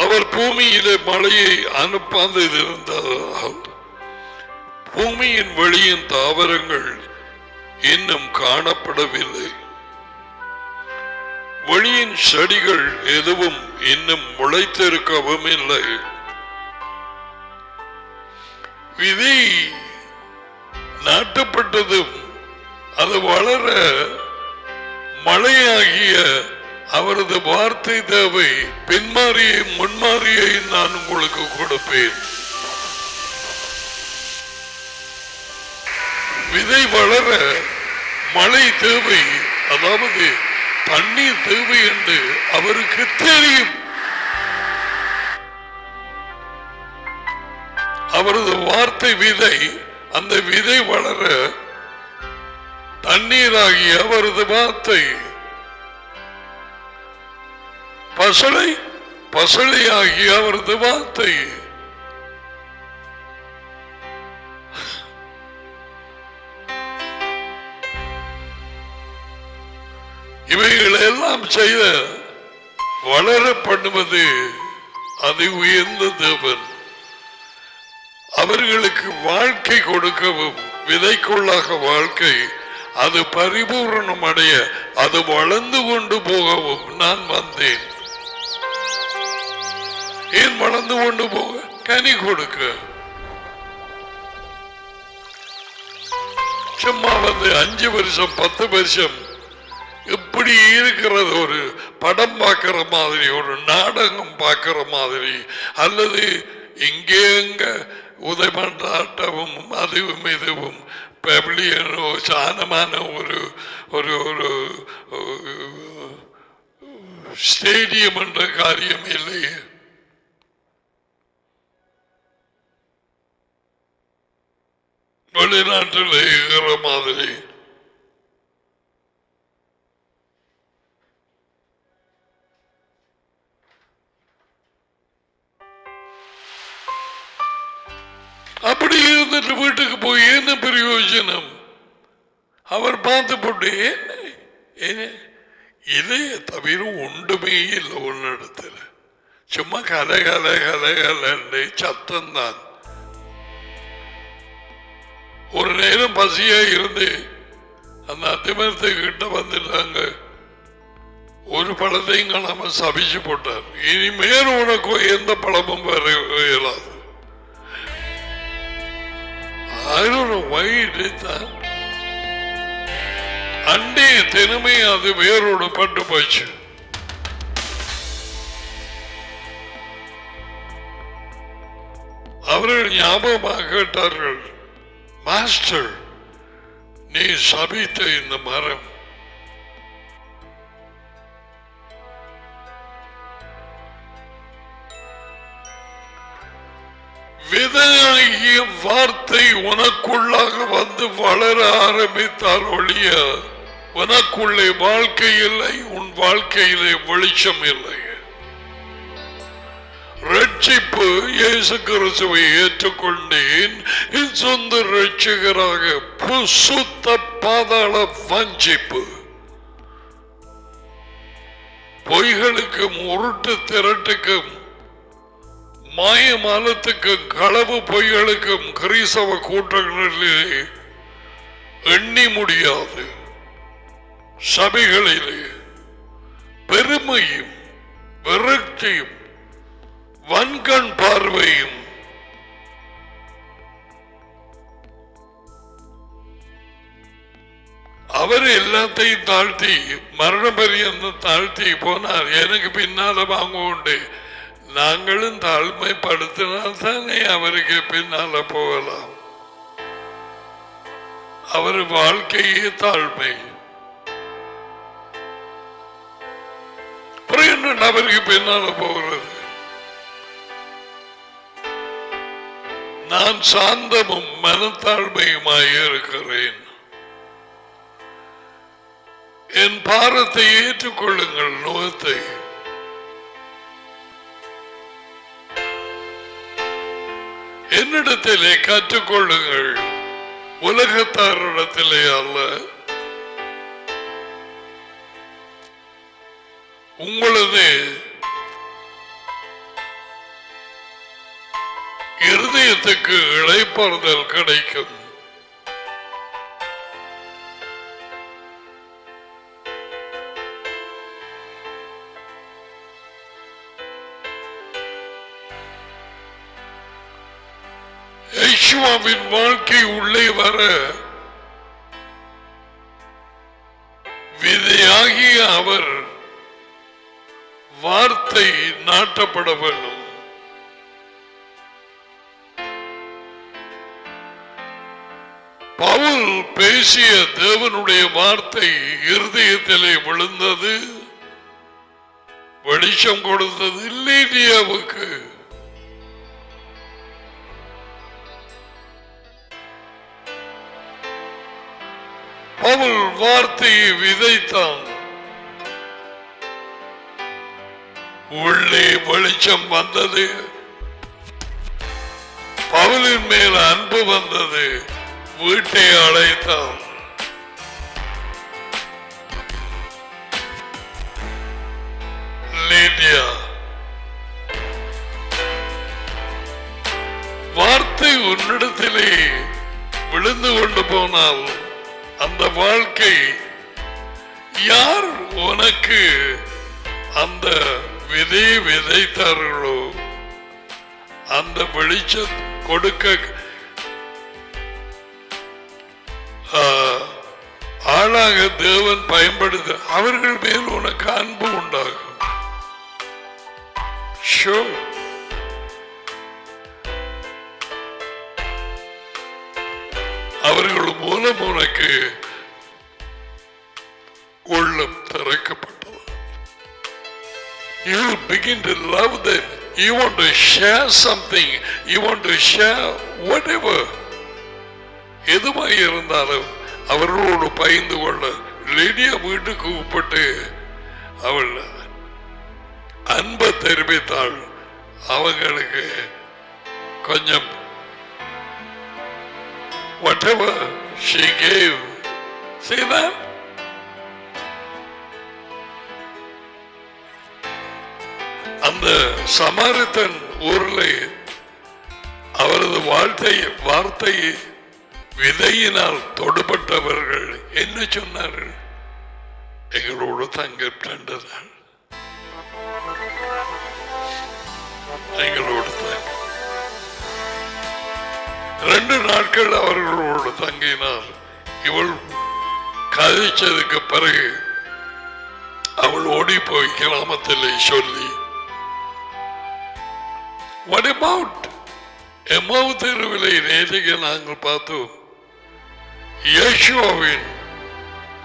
அவர் பூமியிலே மழையை அனுப்பாதிருந்தால் பூமியின் வெளியின் தாவரங்கள் இன்னும் காணப்படவில்லை. வெளியின் செடிகள் எதுவும் இன்னும் முளைத்திருக்கவும் இல்லை. விதை நாட்டப்பட்டதும் அது வளர மழையாகிய அவரது வார்த்தை தேவை. பின்மாரியை முன்மாரியை நான் உங்களுக்கு கொடுப்பேன். விதை வளர மழை தேவை, அதாவது தண்ணீர் தேவை என்று அவருக்கு தெரியும். அவரது வார்த்தை விதை, அந்த விதை வளர தண்ணீராகிய அவரது வார்த்தை, பசளையாகிய அவரது வார்த்தை. இவைகள் எல்லாம் செய்த வளர பண்ணுவது அது உயர்ந்த தேவன். அவர்களுக்கு வாழ்க்கை கொடுக்கவும், விதைக்குள்ளாக வாழ்க்கை, அது பரிபூர்ணம் அடைய, அது வளர்ந்து கொண்டு போகவும் நான் வந்தேன். ஏன் வளர்ந்து கொண்டு போக? கனி கொடுக்க. சும்மா வந்து 5 வருஷம் 10 வருஷம் இப்படி இருக்கிறது ஒரு படம் பார்க்கிற மாதிரி, ஒரு நாடகம் பார்க்கிற மாதிரி, அல்லது இங்கே எங்க உதயமன்றாட்டமும் அதுவும் இதுவும் பெபிளியனோ சானமான ஒரு ஒரு ஒரு ஸ்டேடியம் என்ற காரியம் இல்லையே. வெளிநாட்டில் இருக்கிற மாதிரி அப்படி இருந்துட்டு வீட்டுக்கு போய் என்ன பிரயோஜனம்? அவர் பார்த்து போட்டு இதைய தவிர ஒன்றுமே இல்லை ஒன்னிடத்துல. சும்மா கலை கலை கலை கலை சத்தம்தான். ஒரு நேரம் பசியா இருந்து அந்த அத்திமரத்தை கிட்ட வந்துட்டாங்க. ஒரு பழத்தையும் காணாம சபிச்சு போட்டார். இனிமேல் உனக்கு எந்த பழமும் வர இயலாது. I don't know why he did that. அண்டே தினமே அது வேரோடு பட்டு போச்சு. அவர்கள் ஞாபகமாக கேட்டார்கள், மாஸ்டர், நீ சபித்த இந்த மரம் விதையாகிய வார்த்தை உனக்குள்ளாக வந்து வளர ஆரம்பித்தார் ஒழிய உனக்குள்ளே வாழ்க்கை இல்லை, உன் வாழ்க்கையிலே வெளிச்சம் இல்லை. ரட்சிப்பு இயேசு கிறிஸ்துவை ஏற்றுக்கொண்டேன் என் சொந்த ரட்சகராக. சுத்த பாதாள வஞ்சிப்பு, பொய்களுக்கும் உருட்டு திரட்டுக்கும் மாயமாலத்துக்கும் களவு பொய்களுக்கும் கிறிஸ்தவ கூட்டங்களிலே எண்ணி முடியாது சபைகளிலே பெருமையும் விரக்தியும் வன்கண் பார்வையும் அவர் எல்லாத்தையும் தாழ்த்தி மரண பரியந்தம் தாழ்த்தி போனார். எனக்கு பின்னால வாங்க உண்டு. நாங்களும் தாழ்மைப்படுத்தினால் தானே அவருக்கு பின்னால போகலாம். அவர் வாழ்க்கையே தாழ்மை. அவருக்கு பின்னால போகிறது. நான் சாந்தமும் மனத்தாழ்மையுமாய் இருக்கிறேன். என் பாரத்தை ஏற்றுக்கொள்ளுங்கள், நோகத்தை. என்னிடத்திலே கற்றுக்கொள்ளுங்கள், உலகத்தாரிடத்திலே அல்ல. உங்களது இருதயத்துக்கு இளைப்பாறுதல் கிடைக்கும். யெகோவாவின் வாழ்க்கை உள்ளே வர விதையாகிய அவர் வார்த்தை நாட்டப்பட வேண்டும். பவுல் பேசிய தேவனுடைய வார்த்தை இருதயத்திலே விழுந்தது, வெளிச்சம் கொடுத்தது லீதியாவுக்கு. பவுல் வார்த்தையை விதைத்தான், உள்ளே வெளிச்சம் வந்தது, பவுலின் மேல் அன்பு வந்தது, வீட்டை அழைத்தான். லீதியா வார்த்தை உன்னிடத்திலே விழுந்து கொண்டு போனால் அந்த வாழ்க்கை யார் உனக்கு அந்த விதையை விதைத்தார்களோ அந்த வெளிச்சம் கொடுக்க ஆளாக தேவன் பயன்படுத்த அவர்கள் மேல் உனக்கு அன்பு உண்டாகும். அவர்கள் மூலம் உனக்கு உள்ளம் திறக்கப்பட்டது. You will begin to love them. You want to share something. You want to share whatever. எதுவாக இருந்தாலும் அவர்களோடு பகிர்ந்து கொள்ள. லீடியா வீட்டுக்கு கூப்பிட்டு அவள் அன்பை தெரிவித்தாள். அவங்களுக்கு கொஞ்சம் whatever she gave. See that? அந்த சமாரித்தன் ஊரில் அவரது வார்த்தை விதையினால் தொடுபட்டவர்கள் என்ன சொன்னார்கள்? எங்களோடு தங்க 2 நாள் எங்களோடு 2 நாட்கள் அவர்களோடு தங்கினார். இவள் கதைச்சதுக்கு பிறகு அவள் ஓடி போய் கிராமத்தில் சொல்லி, what about எம்மாவு தெருவிலை நேற்றைக்கு நாங்கள் பார்த்தோம், இயேசுவின்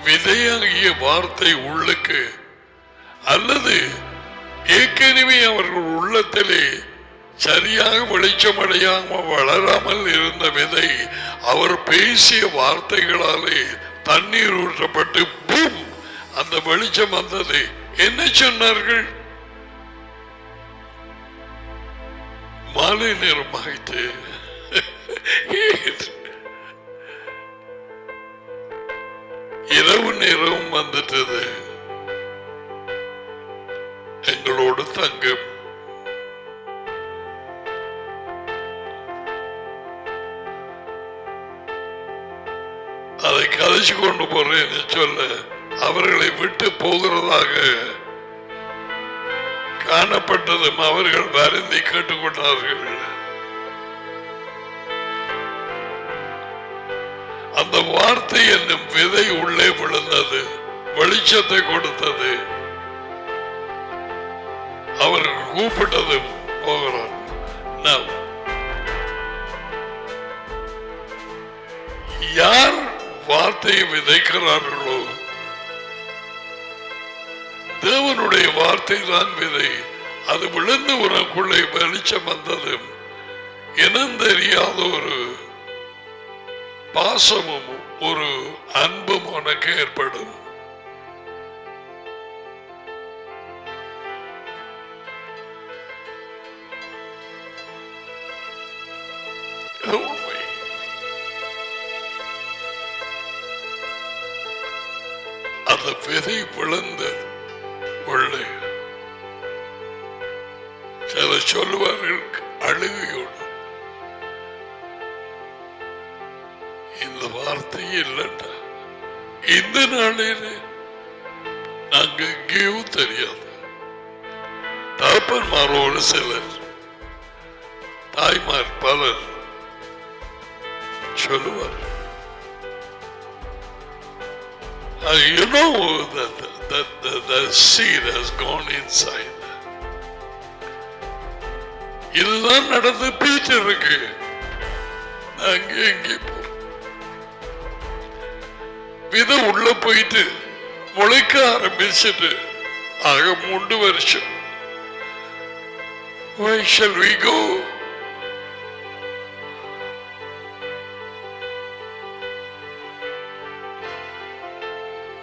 விதையாகிய வார்த்தை உள்ளுக்கு அல்லது ஏற்கனவே அவர்கள் உள்ளத்திலே சரியாக வெளிச்சமடையாமல் வளராமல் இருந்த விதை அவர் பேசிய வார்த்தைகளாலே தண்ணீர் ஊற்றப்பட்டு பூம் அந்த வெளிச்சம் வந்தது. என்ன சொன்னார்கள்? மாலை நேரம் ஆயிட்டு இரவு நேரம் வந்துட்டது, எங்களோடு தங்கும். அதை கதைச்சு கொண்டு போறேன்னு சொல்ல அவர்களை விட்டு போகிறதாக காணப்பட்டதும் அவர்கள் வருந்தி கேட்டுக்கொண்டார்கள். அந்த வார்த்தை என்னும் விதை உள்ளே விழுந்தது, வெளிச்சத்தை கொடுத்தது. அவர்கள் கூப்பிட்டது போகிறார். யார் வார்த்தையை விதைக்கிறார்களோ தேவனுடைய வார்த்தை தான் விதை. அது விழுந்து உனக்குள்ளே வெளிச்சம் வந்ததும் இனம் தெரியாத ஒரு பாசமும் ஒரு அன்பும் உனக்கு ஏற்படும். அந்த விதை விழுந்த உள்ளே சில சொல்லுவார்கள் அழுகையோடு, இந்த வார்த்தை இல்லைண்டா இந்த நாளில் நாங்க எங்கேயும் தெரியாது. தகப்பன்மாரோடு சிலர் தாய்மார் பலர் சொல்லுவார், you know that the seed has gone inside. இதுதான் நடந்து போயிட்டு இருக்கு. நாங்க எங்கே போறோம்? விதை உள்ள போயிட்டு முளைக்க ஆரம்பிச்சுட்டு ஆக 3 வருஷம். Where shall we go?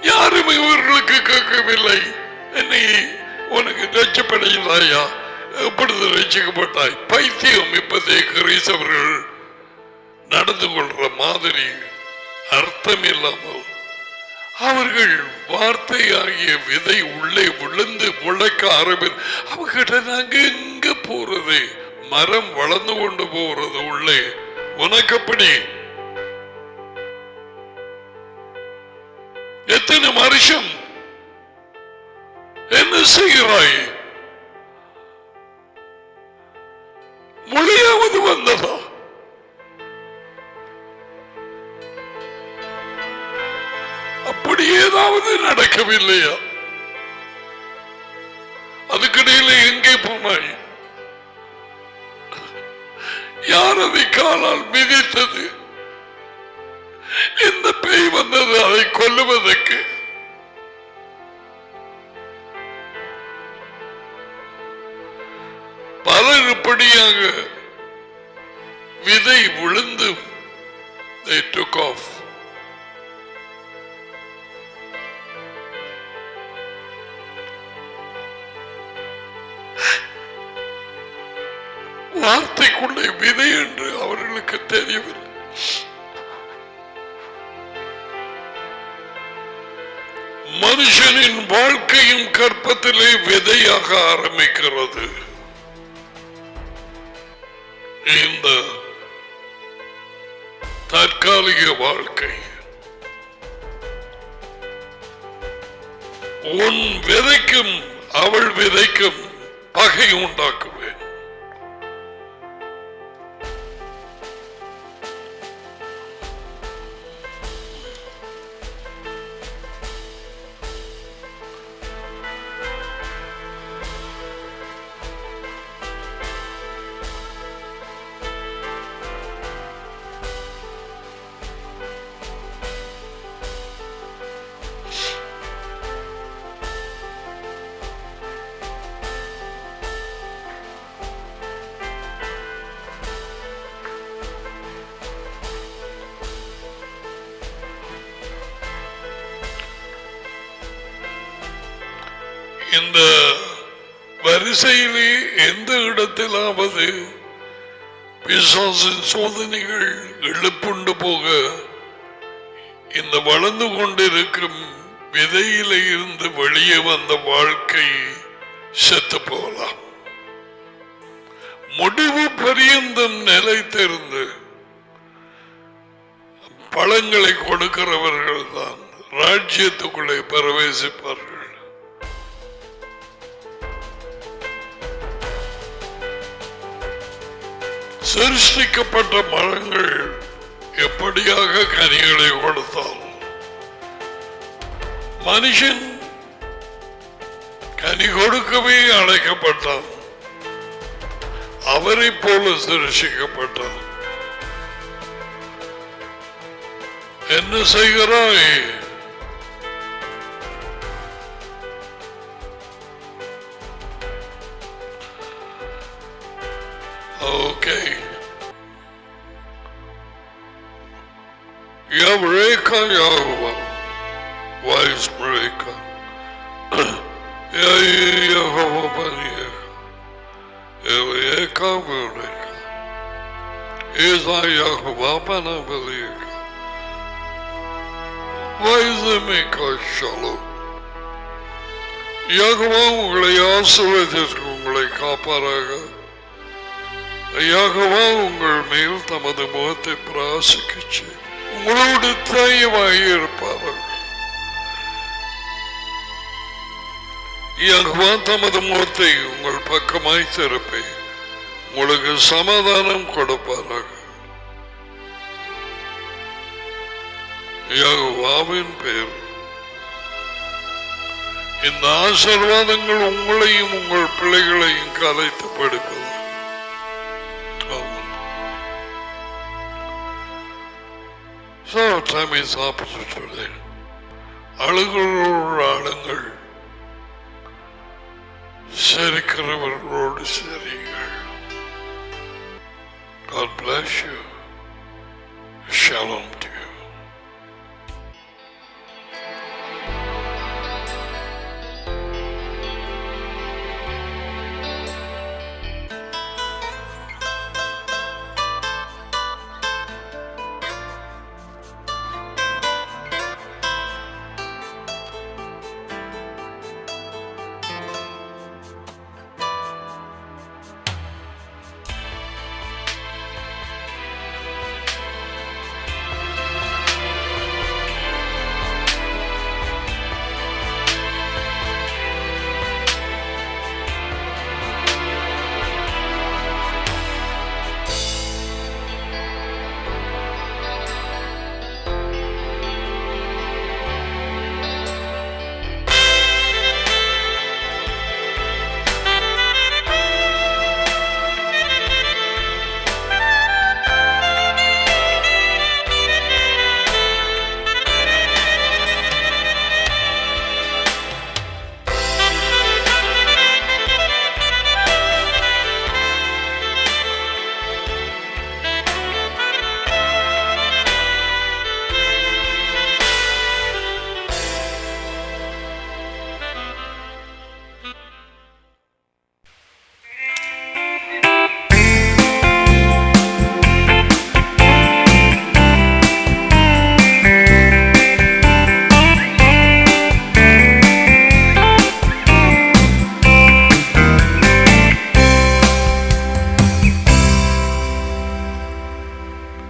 யாரும் இவர்களுக்கு கேட்கவில்லை. என்னை உனக்கு ரட்சிப்படையிலாயா, எப்பொழுது ரட்சிக்கப்பட்டாய்? பைத்தியம். இப்பதே கிறிஸ்தவர்கள் நடந்து கொள்ற மாதிரி அர்த்தம் இல்லாமல் அவர்கள் வார்த்தை ஆகிய விதை உள்ளே விழுந்து முளைக்க ஆரம்பி. அவகிட்ட நாங்க எங்க போறது? மரம் வளர்ந்து கொண்டு போறது உள்ளே. உனக்கப்படி எத்தனை வருஷம் என்ன செய்கிறாய்? மொழியாவது வந்ததா? அப்படி ஏதாவது நடக்கவில்லையா? அதுக்கிடையில் எங்கே போனாய்? யார் அதை காலால் மிதித்தது? இந்த பேய் வந்தது அதை கொல்லுவதற்கு. பலர் இப்படியாக விதை விழுந்து they took off. வார்த்தைக்குள்ளே விதை என்று அவர்களுக்கு தெரியவில்லை. மனுஷனின் வாழ்க்கையும் கற்பத்திலே விதையாக ஆரம்பிக்கிறது. இந்த தற்காலிக வாழ்க்கை உன் விதைக்கும் அவள் விதைக்கும் பகை உண்டாக்குவேன். இந்த வரிசையிலே எந்த இடத்திலாவது பிசாசின் சோதனைகள் எழுப்புண்டு போக இந்த வளர்ந்து கொண்டிருக்கும் விதையில இருந்து வெளியே வந்த வாழ்க்கை செத்து போகலாம். முடிவு பரியந்தம் நிலைத்திருந்து பழங்களை கொடுக்கிறவர்கள் தான் ராஜ்யத்துக்குள்ளே பிரவேசிப்பார்கள். சிருஷ்டிக்கப்பட்ட மரங்கள் எப்படியாக கனிகளை கொடுத்தால் மனுஷன் கனி கொடுக்கவே அழைக்கப்பட்டான். அவரை போல சிருஷ்டிக்கப்பட்டான். என்ன செய்கிறாய்? Okay. Yavreka Yahweh, wise Mareka. Yahweh Banieka. Yavreka Mareka. Isa Yahweh Banabalieka. Wise Meka Shalom. Yahweh உங்களை ஆசீர்வதித்து உங்களை காப்பாராக. யெகோவா உங்கள் மேல் தமது முகத்தை பிரகாசிக்கச் உங்களோடு தயவாய் இருப்பார்கள். யெகோவா தமது முகத்தை உங்கள் பக்கமாய் திருப்பி உங்களுக்கு சமாதானம் கொடுப்பாராக. யெகோவாவின் பேர் இந்த ஆசீர்வாதங்கள் உங்களையும் உங்கள் பிள்ளைகளையும் கலைத்து படிப்பது. So time is opposite today. அழுகிறவர்கள் ஆளுங்கள், சிரிக்கிறவர்களோடு